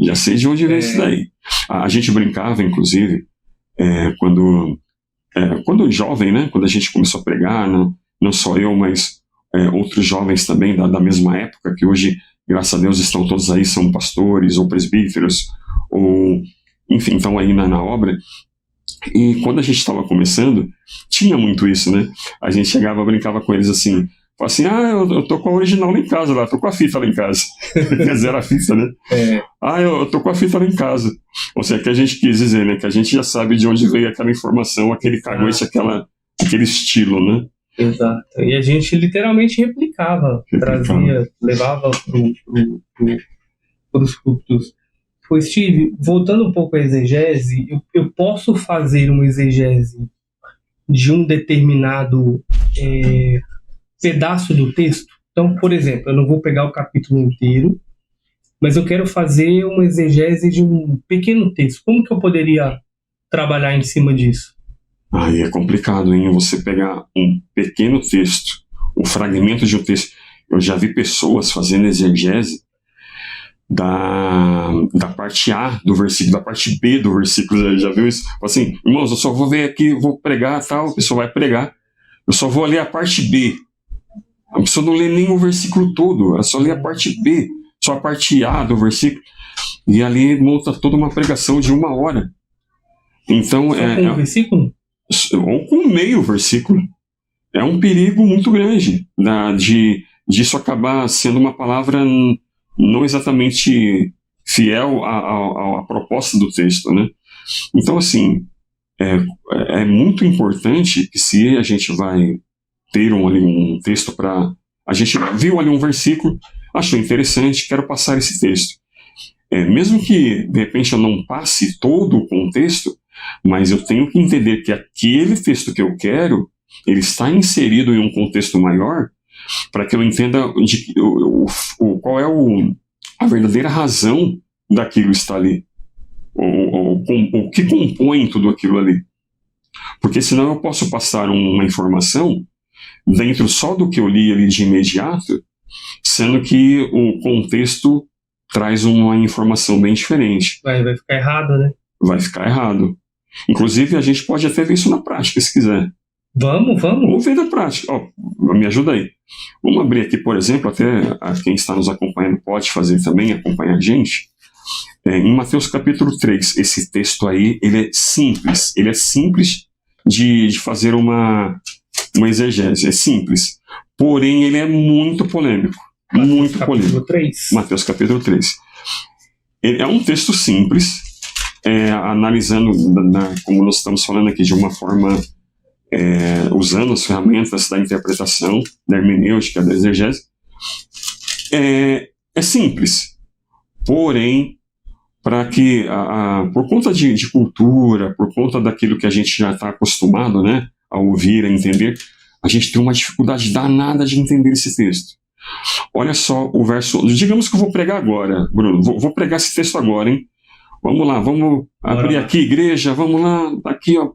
Já sei de onde vem isso daí. A gente brincava, inclusive, quando jovem, né, quando a gente começou a pregar, não só eu, mas outros jovens também da mesma época, que hoje, graças a Deus, estão todos aí, são pastores ou presbíteros, ou, enfim, estão aí na obra. E quando a gente estava começando, tinha muito isso, né? A gente chegava, brincava com eles assim, falava assim, eu tô com a original lá em casa, tô com a fita lá em casa. Quer dizer, era a fita, né? Eu tô com a fita lá em casa. Ou seja, que a gente quis dizer, né? Que a gente já sabe de onde veio aquela informação, aquele caguete, aquele estilo, né? Exato. E a gente literalmente replicava. Trazia, levava para os cultos. Steve, voltando um pouco à exegese, eu posso fazer uma exegese de um determinado pedaço do texto? Então, por exemplo, eu não vou pegar o capítulo inteiro, mas eu quero fazer uma exegese de um pequeno texto. Como que eu poderia trabalhar em cima disso? Aí é complicado, hein? Você pegar um pequeno texto, um fragmento de um texto. Eu já vi pessoas fazendo exegese da parte A do versículo, da parte B do versículo. Já viu isso? Assim, irmãos, eu só vou ver aqui, vou pregar, tal, a pessoa vai pregar. Eu só vou ler a parte B. A pessoa não lê nem o versículo todo, ela só lê a parte B, só a parte A do versículo. E ali monta toda uma pregação de 1 hora. Então, com um versículo? Ou com meio versículo. É um perigo muito grande de isso acabar sendo uma palavra não exatamente fiel à proposta do texto, né? Então, assim, é muito importante que, se a gente vai ter um texto para... A gente viu ali um versículo, achou interessante, quero passar esse texto. Mesmo que, de repente, eu não passe todo o contexto, mas eu tenho que entender que aquele texto que eu quero, ele está inserido em um contexto maior, para que eu entenda qual é a verdadeira razão daquilo estar ali, o que compõe tudo aquilo ali. Porque senão eu posso passar uma informação dentro só do que eu li ali de imediato, sendo que o contexto traz uma informação bem diferente. Vai ficar errado, né? Vai ficar errado. Inclusive, a gente pode até ver isso na prática, se quiser. Vamos. Vamos ver na prática. Me ajuda aí. Vamos abrir aqui, por exemplo, até quem está nos acompanhando pode fazer também, acompanhar a gente. Em Mateus capítulo 3, esse texto aí, ele é simples. Ele é simples de fazer uma exegese. É simples. Porém, ele é muito polêmico. muito polêmico. Capítulo 3. Mateus capítulo 3. Ele é um texto simples, analisando, como nós estamos falando aqui, de uma forma, usando as ferramentas da interpretação, da hermenêutica, da exegese. É simples, porém, para que, por conta de cultura, por conta daquilo que a gente já está acostumado, né, a ouvir, a entender, a gente tem uma dificuldade danada de entender esse texto. Olha só o verso. Digamos que eu vou pregar agora, Bruno. Vou pregar esse texto agora, hein? Vamos lá, vamos abrir aqui, igreja. Vamos lá, aqui, ó.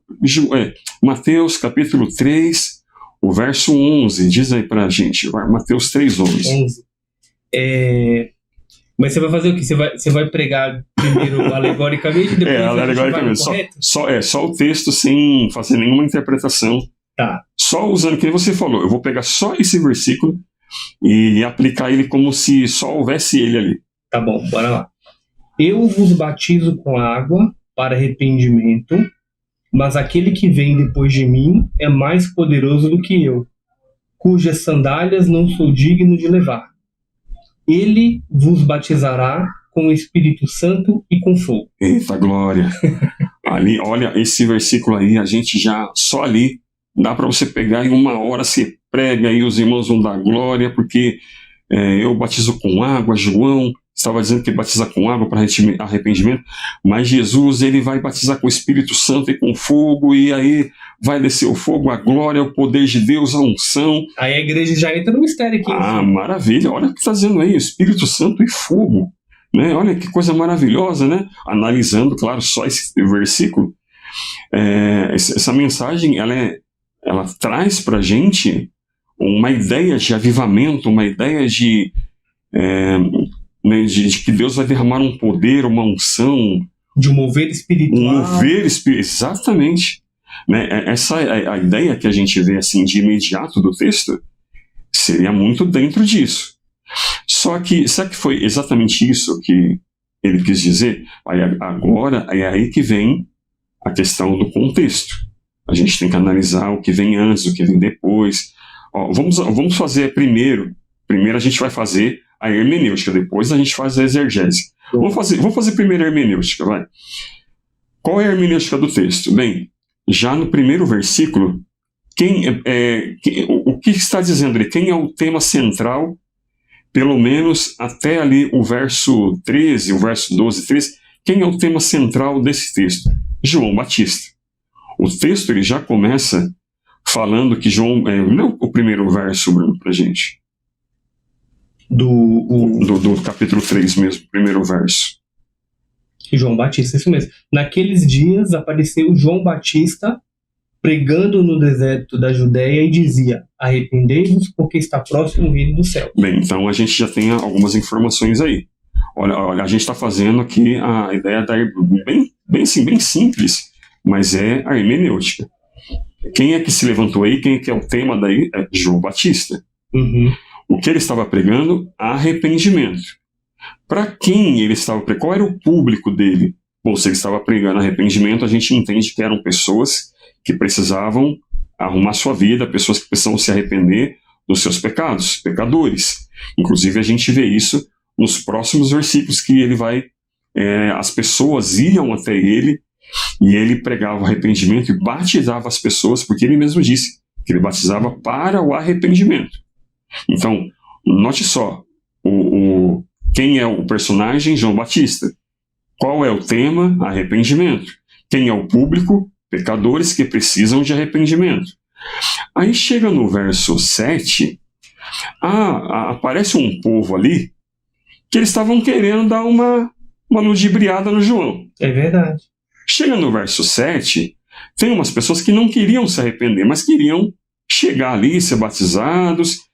Mateus capítulo 3, o verso 11. Diz aí pra gente. Mateus 3, 11. Mas você vai fazer o quê? Você vai pregar primeiro alegoricamente e depois alegoricamente. Só o texto sem fazer nenhuma interpretação. Tá. Só usando o que você falou. Eu vou pegar só esse versículo e aplicar ele como se só houvesse ele ali. Tá bom, bora lá. Eu vos batizo com água para arrependimento, mas aquele que vem depois de mim é mais poderoso do que eu, cujas sandálias não sou digno de levar. Ele vos batizará com o Espírito Santo e com fogo. Eita glória! Ali, olha, esse versículo aí, a gente já, só ali, dá para você pegar em uma hora, você prega e os irmãos vão dar glória, porque eu batizo com água, João estava dizendo que batiza com água para arrependimento, mas Jesus, ele vai batizar com o Espírito Santo e com fogo, e aí vai descer o fogo, a glória, o poder de Deus, a unção. Aí a igreja já entra no mistério aqui. Maravilha, olha o que está dizendo aí, o Espírito Santo e fogo, né? Olha que coisa maravilhosa, né? Analisando, claro, só esse versículo, essa mensagem, ela traz para a gente uma ideia de avivamento, uma ideia de que Deus vai derramar um poder, uma unção. De um mover espiritual. Exatamente. Né? Essa é a ideia que a gente vê assim, de imediato do texto, seria muito dentro disso. Só que, será que foi exatamente isso que ele quis dizer? Agora é aí que vem a questão do contexto. A gente tem que analisar o que vem antes, o que vem depois. Vamos fazer primeiro a gente vai fazer a hermenêutica, depois a gente faz a exegese. Vamos fazer primeiro a hermenêutica, vai. Qual é a hermenêutica do texto? Bem, já no primeiro versículo, o que está dizendo ali? Quem é o tema central, pelo menos até ali o verso 13, o verso 12, 13, quem é o tema central desse texto? João Batista. O texto ele já começa falando que João... Não o primeiro verso, Bruno, pra gente. Do capítulo 3 mesmo, primeiro verso. João Batista, isso mesmo. Naqueles dias apareceu João Batista pregando no deserto da Judéia e dizia: arrependei-vos porque está próximo o reino do céu. Bem, então a gente já tem algumas informações aí. Olha, a gente está fazendo aqui a ideia bem simples, mas é a hermenêutica. Quem é que se levantou aí? Quem é que é o tema daí? É João Batista. Uhum. O que ele estava pregando? Arrependimento. Para quem ele estava pregando? Qual era o público dele? Bom, se ele estava pregando arrependimento, a gente entende que eram pessoas que precisavam arrumar sua vida, pessoas que precisavam se arrepender dos seus pecados, pecadores. Inclusive, a gente vê isso nos próximos versículos que ele vai... as pessoas iam até ele e ele pregava arrependimento e batizava as pessoas, porque ele mesmo disse que ele batizava para o arrependimento. Então, note só, quem é o personagem? João Batista. Qual é o tema? Arrependimento. Quem é o público? Pecadores que precisam de arrependimento. Aí chega no verso 7, aparece um povo ali que eles estavam querendo dar uma ludibriada no João. É verdade. Chega no verso 7, tem umas pessoas que não queriam se arrepender, mas queriam chegar ali, ser batizados.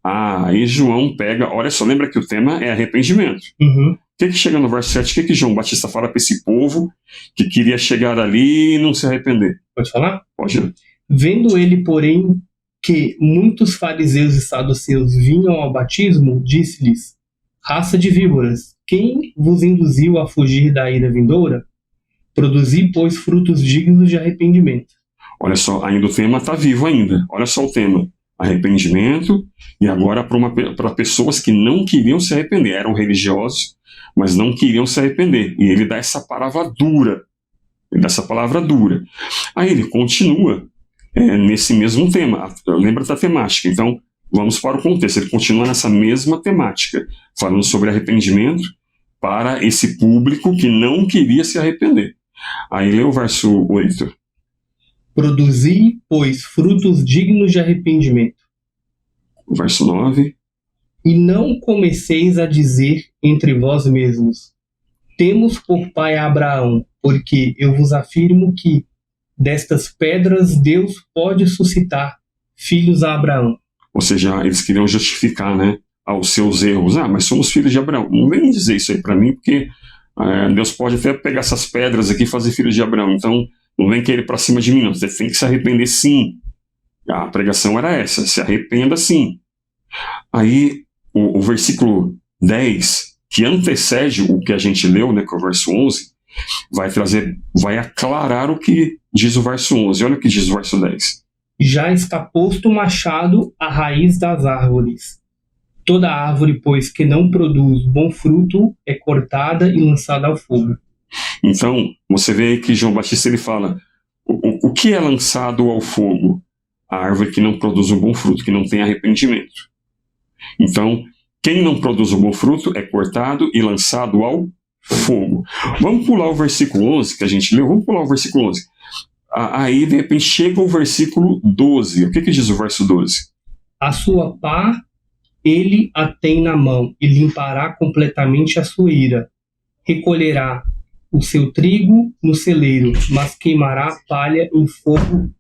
Aí João pega, olha só, lembra que o tema é arrependimento. Uhum. O que chega no verso 7? O que João Batista fala para esse povo que queria chegar ali e não se arrepender? Pode falar? Pode. Vendo ele, porém, que muitos fariseus e saduceus vinham ao batismo, disse-lhes: raça de víboras, quem vos induziu a fugir da ira vindoura? Produzi, pois, frutos dignos de arrependimento. Olha só, ainda o tema está vivo ainda. Olha só o tema. arrependimento, e agora para pessoas que não queriam se arrepender, eram religiosos, mas não queriam se arrepender. E ele dá essa palavra dura. Aí ele continua nesse mesmo tema. Lembra da temática. Então, vamos para o contexto. Ele continua nessa mesma temática, falando sobre arrependimento para esse público que não queria se arrepender. Aí lê o verso 8. Produzi, pois, frutos dignos de arrependimento. O verso 9. E não comeceis a dizer entre vós mesmos: temos por pai Abraão, porque eu vos afirmo que destas pedras Deus pode suscitar filhos a Abraão. Ou seja, eles queriam justificar, né, aos seus erros. Mas somos filhos de Abraão. Não vem dizer isso aí para mim, porque Deus pode até pegar essas pedras aqui e fazer filhos de Abraão. Então, não vem querer para cima de mim, não. Você tem que se arrepender, sim. A pregação era essa: se arrependa, sim. Aí, o versículo 10, que antecede o que a gente leu, né, que é o verso 11, vai aclarar o que diz o verso 11. Olha o que diz o verso 10. Já está posto o machado à raiz das árvores. Toda árvore, pois, que não produz bom fruto, é cortada e lançada ao fogo. Então, você vê aí que João Batista ele fala: o que é lançado ao fogo? A árvore que não produz um bom fruto, que não tem arrependimento. Então, quem não produz um bom fruto é cortado e lançado ao fogo. Vamos pular o versículo 11 que a gente leu. Vamos pular o versículo 11. Aí, de repente, chega o versículo 12. O que diz o verso 12? A sua pá ele a tem na mão e limpará completamente a sua ira. Recolherá o seu trigo no celeiro, mas queimará a palha em fogo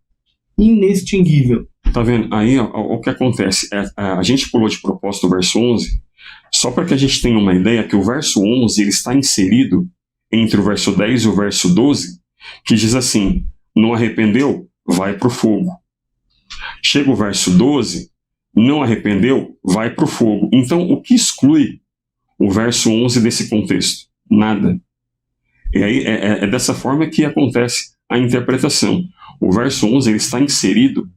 inextinguível. Tá vendo? Aí o que acontece? A gente pulou de propósito o verso 11, só para que a gente tenha uma ideia que o verso 11 ele está inserido entre o verso 10 e o verso 12, que diz assim: não arrependeu? Vai para o fogo. Chega o verso 12, não arrependeu? Vai para o fogo. Então, o que exclui o verso 11 desse contexto? Nada. E aí é dessa forma que acontece a interpretação. O verso 11 ele está inserido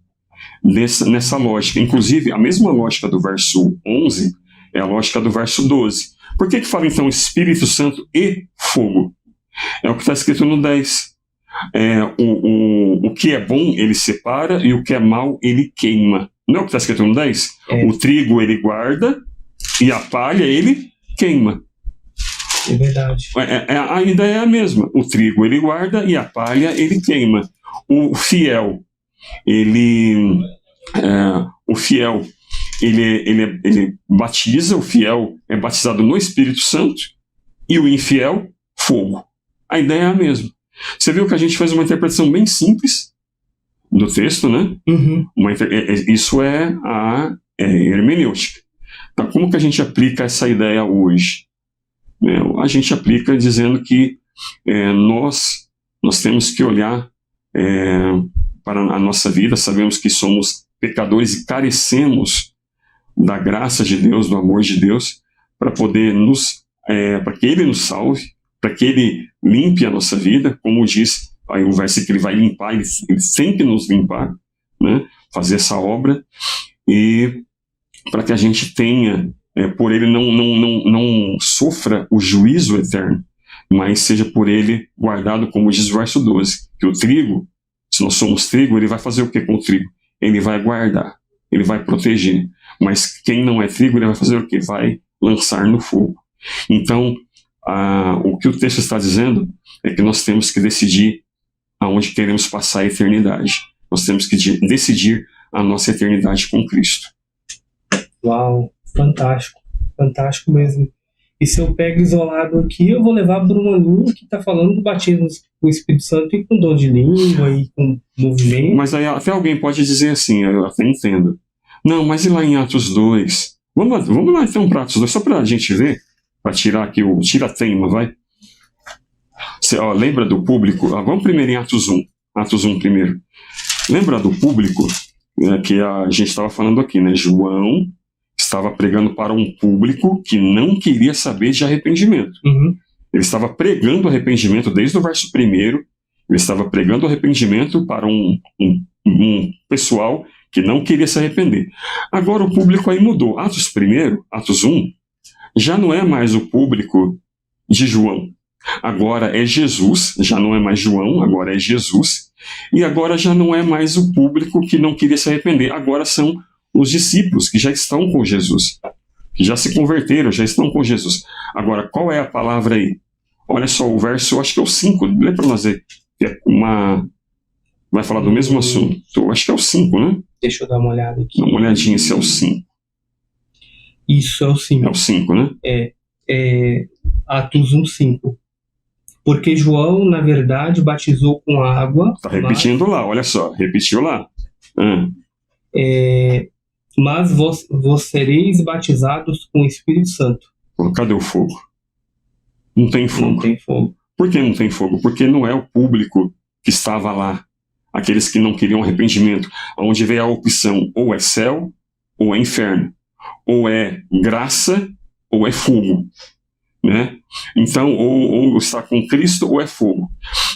nessa lógica. Inclusive, a mesma lógica do verso 11 é a lógica do verso 12. Por que fala então Espírito Santo e fogo? É o que está escrito no 10. O que é bom ele separa e o que é mal ele queima. Não é o que está escrito no 10? O trigo ele guarda e a palha ele queima. É verdade. A ideia é a mesma. O trigo ele guarda e a palha ele queima. O fiel, ele batiza, o fiel é batizado no Espírito Santo, e o infiel, fogo. A ideia é a mesma. Você viu que a gente fez uma interpretação bem simples do texto, né? Uhum. Isso é a hermenêutica. Então, como que a gente aplica essa ideia hoje? A gente aplica dizendo que nós temos que olhar para a nossa vida. Sabemos que somos pecadores e carecemos da graça de Deus, do amor de Deus, para poder para que Ele nos salve, para que Ele limpe a nossa vida, como diz aí o verso que Ele vai limpar, Ele sempre nos limpar, né, fazer essa obra, e para que a gente tenha, por Ele não sofra o juízo eterno, mas seja por Ele guardado, como diz o verso 12, que o trigo, se nós somos trigo, ele vai fazer o que com o trigo? Ele vai guardar, ele vai proteger. Mas quem não é trigo, ele vai fazer o que? Vai lançar no fogo. Então, o que o texto está dizendo é que nós temos que decidir aonde queremos passar a eternidade. Nós temos que decidir a nossa eternidade com Cristo. Uau, fantástico, fantástico mesmo. E se eu pego isolado aqui, eu vou levar para uma linha que está falando do batismo com o Espírito Santo e com dom de língua e com movimento. Mas aí até alguém pode dizer assim, eu até entendo. Não, mas e lá em Atos 2? Vamos lá então para Atos 2, só para a gente ver, para tirar aqui tira a teima, vai. Lembra do público? Vamos primeiro em Atos 1. Atos 1 primeiro. Lembra do público que a gente estava falando aqui, né? João estava pregando para um público que não queria saber de arrependimento. Uhum. Ele estava pregando arrependimento desde o verso 1. Ele estava pregando arrependimento para um pessoal que não queria se arrepender. Agora o público aí mudou. Atos 1, Atos 1, já não é mais o público de João. Agora é Jesus, já não é mais João, agora é Jesus. E agora já não é mais o público que não queria se arrepender. Agora são os discípulos que já estão com Jesus, que já se converteram, já estão com Jesus. Agora, qual é a palavra aí? Olha só, o verso, acho que é o 5, lê para nós ver. Vai falar do mesmo assunto. Eu acho que é o 5, né? Deixa eu dar uma olhada aqui. Dá uma olhadinha se é o 5. Isso, é o 5. É o 5, né? É Atos 1:5. Porque João, na verdade, batizou com água. Está repetindo lá, olha só, repetiu lá. Mas vós sereis batizados com o Espírito Santo. Cadê o fogo? Não tem fogo. Não tem fogo. Por que não tem fogo? Porque não é o público que estava lá, aqueles que não queriam arrependimento, onde veio a opção, ou é céu, ou é inferno, ou é graça, ou é fogo, né? Então, ou está com Cristo, ou é fogo.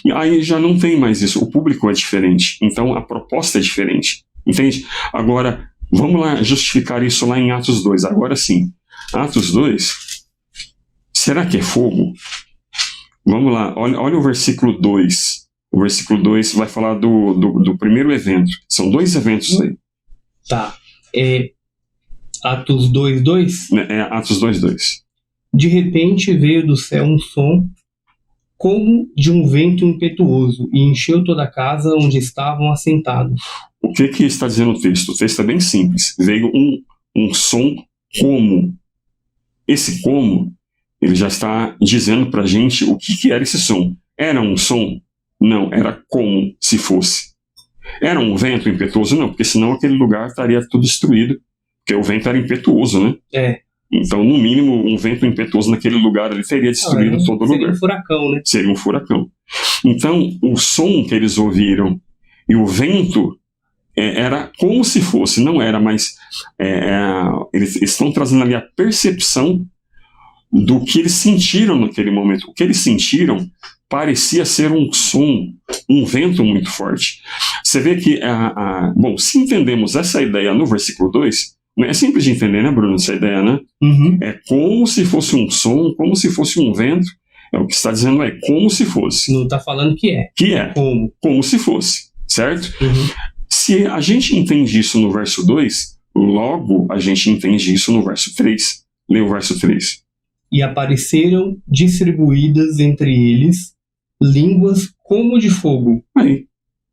E aí já não tem mais isso, o público é diferente, então a proposta é diferente, entende? Agora, vamos lá justificar isso lá em Atos 2, agora sim. Atos 2, será que é fogo? Vamos lá, olha o versículo 2. O versículo 2 vai falar do primeiro evento. São 2 eventos aí. Tá. Atos 2:2? Atos 2:2. De repente veio do céu um som como de um vento impetuoso e encheu toda a casa onde estavam assentados. O que está dizendo o texto? O texto é bem simples. Veio um som como. Esse como, ele já está dizendo para a gente o que era esse som. Era um som? Não, era como se fosse. Era um vento impetuoso? Não, porque senão aquele lugar estaria tudo destruído, porque o vento era impetuoso, né? Então, no mínimo, um vento impetuoso naquele lugar ele teria destruído todo o lugar. Seria um furacão, né? Seria um furacão. Então, o som que eles ouviram e o vento era como se fosse, não era, mas eles estão trazendo ali a percepção do que eles sentiram naquele momento. O que eles sentiram parecia ser um som, um vento muito forte. Você vê que, bom, se entendemos essa ideia no versículo 2, é simples de entender, né, Bruno, essa ideia, né? Uhum. É como se fosse um som, como se fosse um vento. O que está dizendo é como se fosse. Não está falando que é. Que é. Como se fosse, certo? Uhum. Se a gente entende isso no verso 2, logo a gente entende isso no verso 3. Lê o verso 3. E apareceram distribuídas entre eles línguas como de fogo. Aí,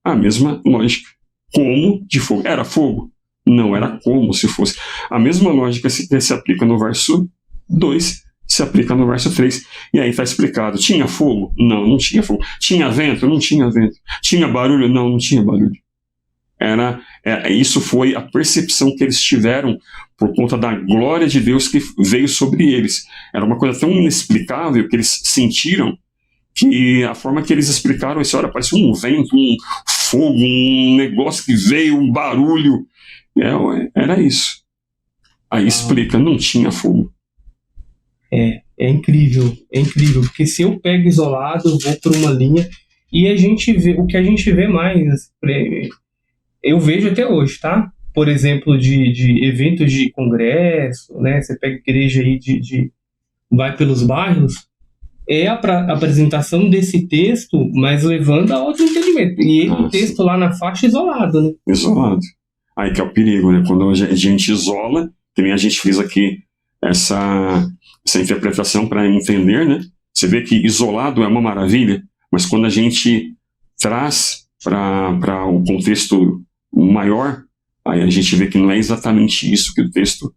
a mesma lógica. Como de fogo. Era fogo? Não, era como se fosse. A mesma lógica se aplica no verso 2, se aplica no verso 3. E aí está explicado. Tinha fogo? Não, não tinha fogo. Tinha vento? Não tinha vento. Tinha barulho? Não, não tinha barulho. Isso foi a percepção que eles tiveram por conta da glória de Deus que veio sobre eles. Era uma coisa tão inexplicável que eles sentiram, que a forma que eles explicaram isso, olha, parece um vento, um fogo, um negócio que veio, um barulho. Era isso. Aí explica, não tinha fogo. É incrível, porque se eu pego isolado, eu vou por uma linha e a gente vê, o que a gente vê mais, eu vejo até hoje, tá? Por exemplo, de eventos de congresso, né? Você pega igreja aí vai pelos bairros, é a apresentação desse texto, mas levando a outro entendimento. E o texto lá na faixa isolado, né? Isolado. Aí que é o perigo, né? Quando a gente isola, também a gente fez aqui essa interpretação para entender, né? Você vê que isolado é uma maravilha, mas quando a gente traz para o contexto maior, aí a gente vê que não é exatamente isso que o texto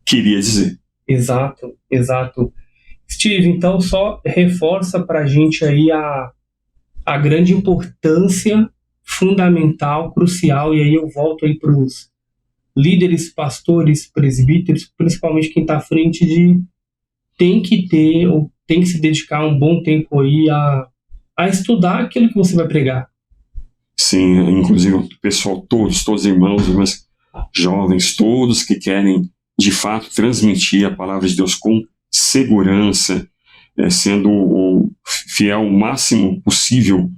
queria dizer. Exato. Steve, então só reforça para a gente aí a grande importância fundamental, crucial, e aí eu volto aí para os líderes, pastores, presbíteros, principalmente quem está à frente tem que se dedicar um bom tempo aí a estudar aquilo que você vai pregar. Sim, inclusive o pessoal, todos irmãos, irmãs, jovens, todos que querem de fato transmitir a palavra de Deus com segurança, sendo o fiel o máximo possível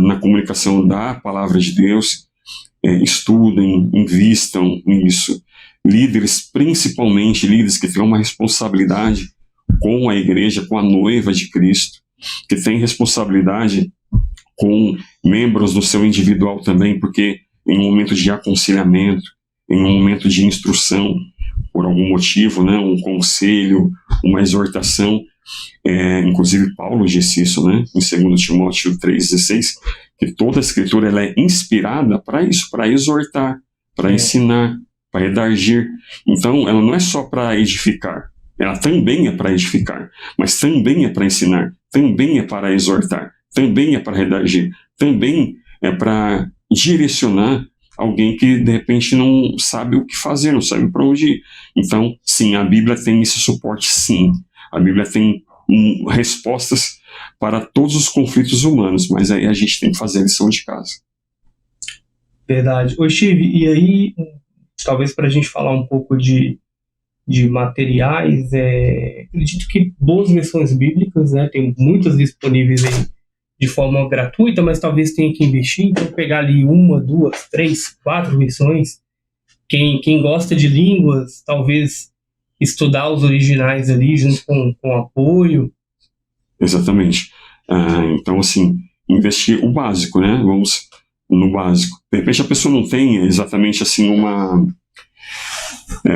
na comunicação da palavra de Deus, estudem, invistam nisso. Líderes, principalmente líderes que têm uma responsabilidade com a igreja, com a noiva de Cristo, que têm responsabilidade com membros do seu individual também, porque em um momento de aconselhamento, em um momento de instrução, por algum motivo, né, um conselho, uma exortação, inclusive Paulo disse isso, né, em 2 Timóteo 3,16, que toda a Escritura ela é inspirada para isso, para exortar, para ensinar, para redarguir. Então, ela não é só para edificar, ela também é para edificar, mas também é para ensinar, também é para exortar, também é para redarguir, também é para direcionar alguém que de repente não sabe o que fazer, não sabe para onde ir. Então, sim, a Bíblia tem esse suporte, sim. A Bíblia tem respostas para todos os conflitos humanos, mas aí a gente tem que fazer a lição de casa. Verdade. Ô, Steve, e aí, talvez para a gente falar um pouco de materiais, acredito que boas versões bíblicas, né, tem muitas disponíveis aí de forma gratuita, mas talvez tenha que investir, então pegar ali 1, 2, 3, 4 versões. Quem gosta de línguas, talvez estudar os originais ali junto com apoio. Exatamente. Então, assim, investir o básico, né? Vamos no básico. De repente a pessoa não tem exatamente assim uma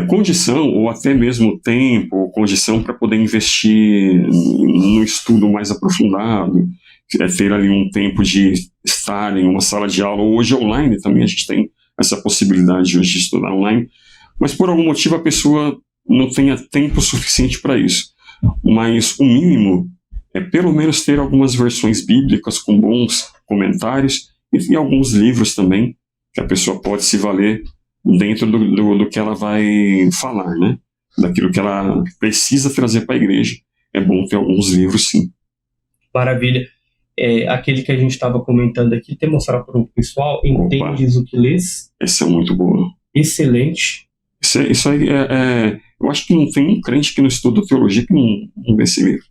condição ou até mesmo tempo ou condição para poder investir no estudo mais aprofundado, ter ali um tempo de estar em uma sala de aula. Hoje online também a gente tem essa possibilidade hoje de estudar online, mas por algum motivo a pessoa não tenha tempo suficiente para isso. Mas o mínimo é pelo menos ter algumas versões bíblicas com bons comentários e alguns livros também que a pessoa pode se valer dentro do que ela vai falar, né? Daquilo que ela precisa trazer para a igreja. É bom ter alguns livros, sim. Maravilha. Aquele que a gente estava comentando aqui, até mostrar para o pessoal, Entendes o que lês? Esse é muito bom. Excelente. Isso aí eu acho que não tem um crente que não estuda teologia que não vê esse livro.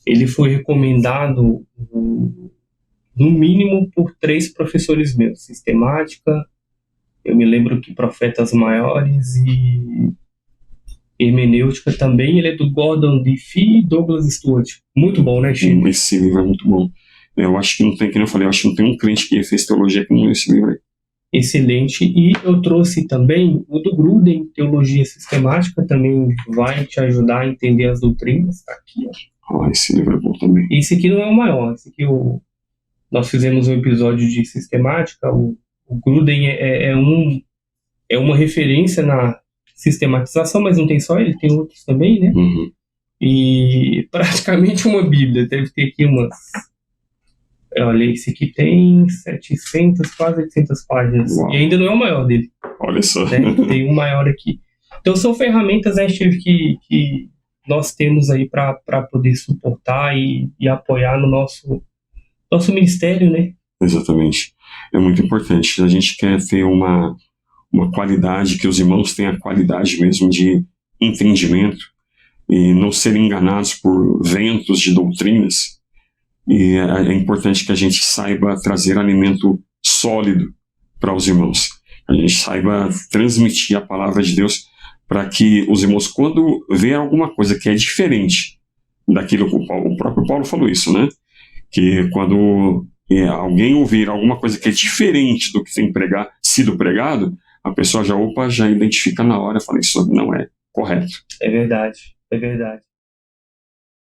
Ele foi recomendado, no mínimo, por 3 professores meus. Sistemática, eu me lembro que Profetas Maiores e Hermenêutica também. Ele é do Gordon Diffie e Douglas Stuart. Muito bom, né, Chico? Esse livro é muito bom. Eu acho que não tem, como eu falei, eu acho que não tem um crente que fez teologia que não lê esse livro aí. Excelente. E eu trouxe também o do Gruden, Teologia Sistemática, também vai te ajudar a entender as doutrinas. Tá aqui, ó. Esse livro é bom também. Esse aqui não é o maior. Esse aqui nós fizemos um episódio de sistemática. O Gruden é uma referência na sistematização, mas não tem só ele, tem outros também, né? Uhum. E praticamente uma Bíblia. Deve ter aqui umas... Olha, esse aqui tem 700, quase 800 páginas. Uau. E ainda não é o maior dele. Olha só. Né? Tem um maior aqui. Então são ferramentas, né, Steve, que nós temos aí para poder suportar e apoiar no nosso ministério, né? Exatamente. É muito importante. A gente quer ter uma qualidade, que os irmãos tenham a qualidade mesmo de entendimento e não serem enganados por ventos de doutrinas. E é importante que a gente saiba trazer alimento sólido para os irmãos. A gente saiba transmitir a palavra de Deus para que os irmãos, quando vêem alguma coisa que é diferente daquilo que o próprio Paulo falou isso, né? Que quando alguém ouvir alguma coisa que é diferente do que tem sido pregado, a pessoa já identifica na hora e fala, isso não é correto. É verdade, é verdade.